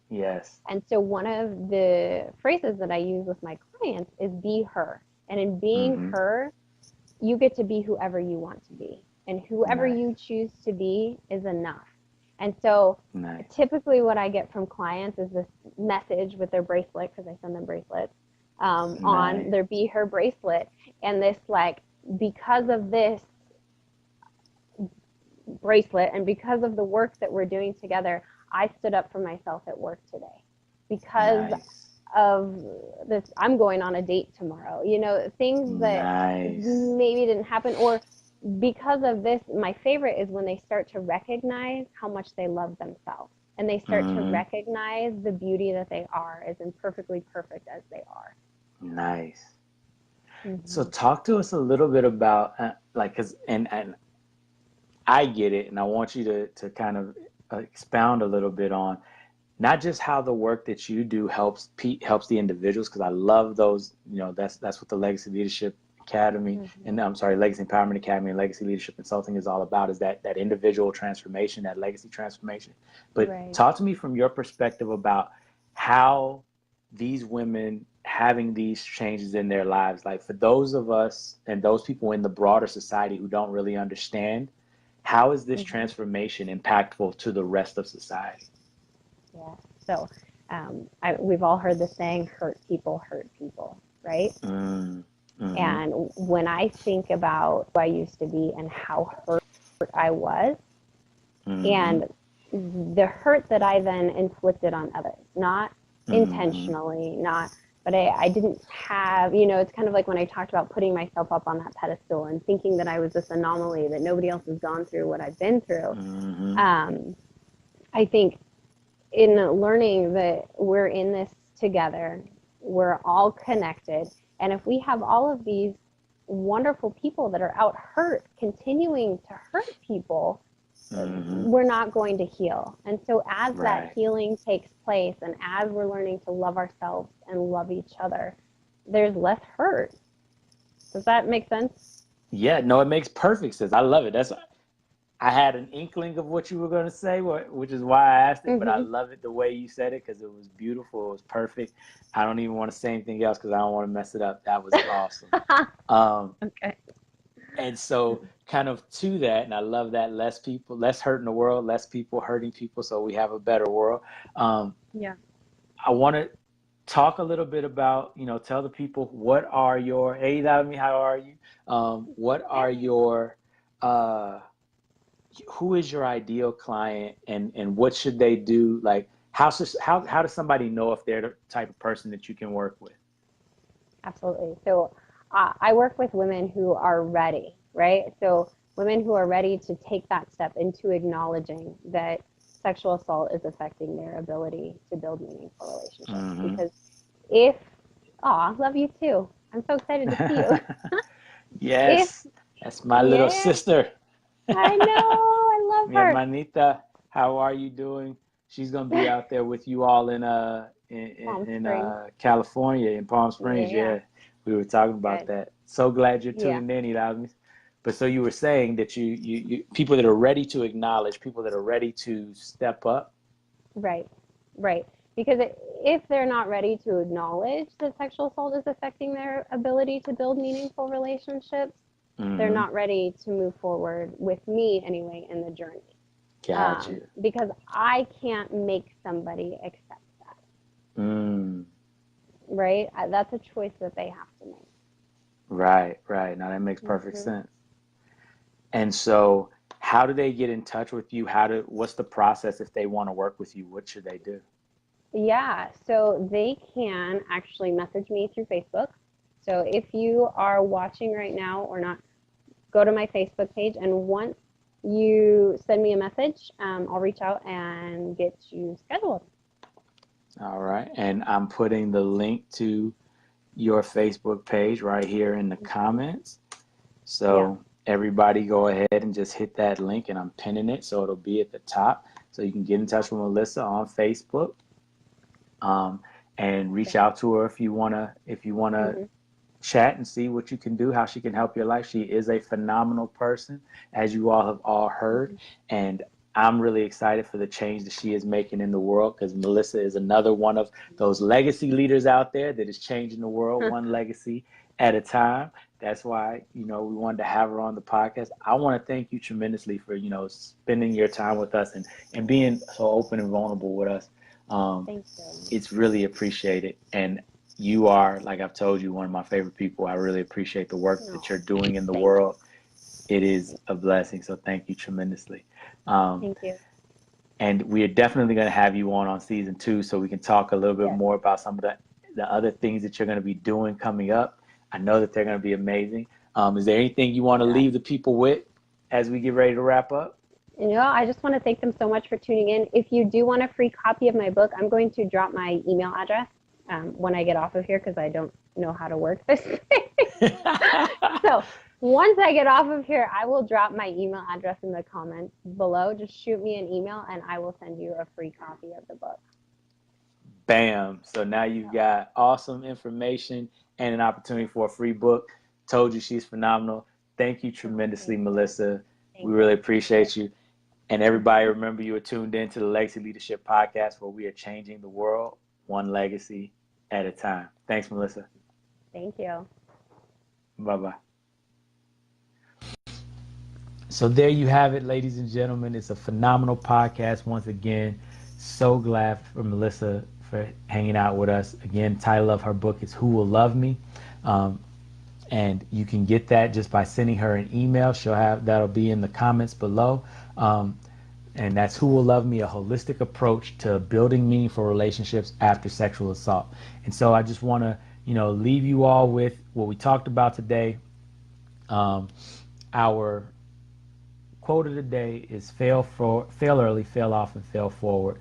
Yes. And so one of the phrases that I use with my clients is be her. And in being Mm-hmm. her, you get to be whoever you want to be. And whoever Nice. you choose to be is enough. And so Nice. typically what I get from clients is this message with their bracelet, because I send them bracelets, Nice. on their Be Her bracelet. And this, like, because of this bracelet and because of the work that we're doing together, I stood up for myself at work today. Because Nice. of this, I'm going on a date tomorrow, things that Nice. maybe didn't happen. Or because of this, my favorite is when they start to recognize how much they love themselves, and they start to Mm-hmm. recognize the beauty that they are, as imperfectly perfect as they are. Nice. So Mm-hmm. talk to us a little bit about like, cause and I get it, and I want you to kind of expound a little bit on not just how the work that you do helps the individuals, because I love those. That's what the Legacy Leadership Academy, Mm-hmm. and I'm sorry, Legacy Empowerment Academy and Legacy Leadership Consulting is all about, is that individual transformation, that legacy transformation. But Right. talk to me from your perspective about how these women having these changes in their lives, like for those of us and those people in the broader society who don't really understand, how is this Mm-hmm. transformation impactful to the rest of society? Yeah. So we've all heard the saying, hurt people, right? Mm, mm-hmm, And when I think about who I used to be and how hurt I was, mm-hmm, and the hurt that I then inflicted on others, not mm-hmm, intentionally, but I didn't have, it's kind of like when I talked about putting myself up on that pedestal and thinking that I was this anomaly, that nobody else has gone through what I've been through. mm-hmm. I think in learning that we're in this together, we're all connected. And if we have all of these wonderful people that are out hurt, continuing to hurt people, Mm-hmm. we're not going to heal. And so as that Right. healing takes place, and as we're learning to love ourselves and love each other, there's less hurt. Does that make sense? Yeah, no, it makes perfect sense. I love it. I had an inkling of what you were going to say, which is why I asked it, but I Mm-hmm. love it the way you said it because it was beautiful. It was perfect. I don't even want to say anything else because I don't want to mess it up. That was awesome. Um, Okay. and so kind of to that, and I love that, less hurt in the world, less people hurting people, so we have a better world. Um, Yeah. I want to talk a little bit about, tell the people, what are your, hey, Lavami, how are you? What are Hey. your, uh, who is your ideal client, and what should they do? Like, how does somebody know if they're the type of person that you can work with? Absolutely. So I work with women who are ready, right? So women who are ready to take that step into acknowledging that sexual assault is affecting their ability to build meaningful relationships. Mm-hmm. Because if, I love you too. I'm so excited to see you. If, Yes, that's my little yeah, sister. I know, I love Mi her. hermanita, how are you doing? She's gonna be out there with you all Palm in Springs. California, in Palm Springs. Yeah, Yeah, we were talking about good. that. So glad you're Yeah. tuning in, Erasmus. But so you were saying that you people that are ready to acknowledge, people that are ready to step up. Right, right. Because if they're not ready to acknowledge that sexual assault is affecting their ability to build meaningful relationships, they're Mm-hmm. not ready to move forward with me anyway in the journey. Got you. Because I can't make somebody accept that, Mm. right? That's a choice that they have to make. Right, right. Now that makes perfect Mm-hmm. sense. And so how do they get in touch with you? What's the process if they want to work with you? What should they do? Yeah, so they can actually message me through Facebook. So if you are watching right now or not, go to my Facebook page, and once you send me a message, I'll reach out and get you scheduled. All right. And I'm putting the link to your Facebook page right here in the comments. So everybody go ahead and just hit that link, and I'm pinning it so it'll be at the top. So you can get in touch with Melissa on Facebook, and reach out to her if you wanna chat and see what you can do, how she can help your life. She is a phenomenal person, as you all have all heard, and I'm really excited for the change that she is making in the world, because Melissa is another one of those legacy leaders out there that is changing the world one legacy at a time. That's why, we wanted to have her on the podcast. I want to thank you tremendously for, spending your time with us and being so open and vulnerable with us. Thank you. It's really appreciated. And you are, like I've told you, one of my favorite people. I really appreciate the work that you're doing in the world. It is a blessing. So thank you tremendously. Thank you. And we are definitely going to have you on season 2 so we can talk a little bit more about some of the other things that you're going to be doing coming up. I know that they're going to be amazing. Is there anything you want to leave the people with as we get ready to wrap up? I just want to thank them so much for tuning in. If you do want a free copy of my book, I'm going to drop my email address when I get off of here, because I don't know how to work this thing. So once I get off of here, I will drop my email address in the comments below. Just shoot me an email and I will send you a free copy of the book. Bam. So now you've got awesome information and an opportunity for a free book. Told you she's phenomenal. Thank you tremendously, Melissa. We really appreciate you. And everybody, remember, you are tuned in to the Legacy Leadership Podcast, where we are changing the world one legacy at a time. Thanks, Melissa. Thank you. Bye-bye. So there you have it, ladies and gentlemen. It's a phenomenal podcast once again. So glad for Melissa for hanging out with us. Again, title of her book is Who Will Love Me? And you can get that just by sending her an email. That'll be in the comments below. And that's Who Will Love Me? A Holistic Approach to Building Meaningful Relationships After Sexual Assault. And so I just want to, leave you all with what we talked about today. Our quote of the day is fail early, fail often, fail forward.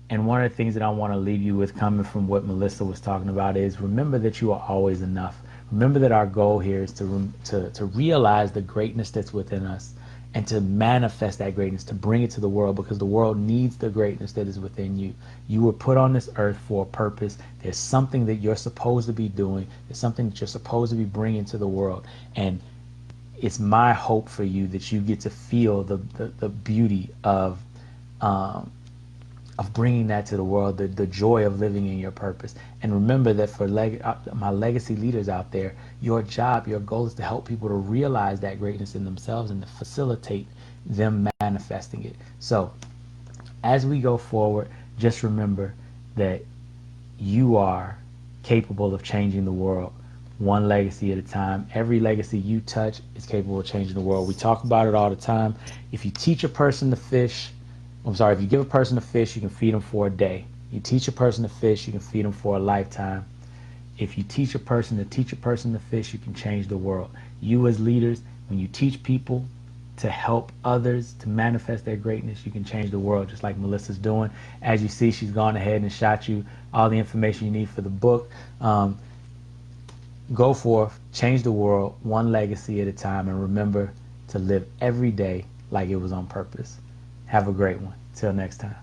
And one of the things that I want to leave you with, coming from what Melissa was talking about, is remember that you are always enough. Remember that our goal here is to realize the greatness that's within us and to manifest that greatness, to bring it to the world, because the world needs the greatness that is within you. You were put on this earth for a purpose. There's something that you're supposed to be doing. There's something that you're supposed to be bringing to the world. And it's my hope for you that you get to feel the beauty of bringing that to the world, the joy of living in your purpose. And remember that for my legacy leaders out there, your job, your goal is to help people to realize that greatness in themselves and to facilitate them manifesting it. So as we go forward, just remember that you are capable of changing the world one legacy at a time. Every legacy you touch is capable of changing the world. We talk about it all the time. If you teach a person to fish, if you give a person a fish, you can feed them for a day. You teach a person to fish, you can feed them for a lifetime. If you teach a person to fish, you can change the world. You as leaders, when you teach people to help others to manifest their greatness, you can change the world, just like Melissa's doing. As you see, she's gone ahead and shot you all the information you need for the book. Go forth, change the world one legacy at a time, and remember to live every day like it was on purpose. Have a great one. Till next time.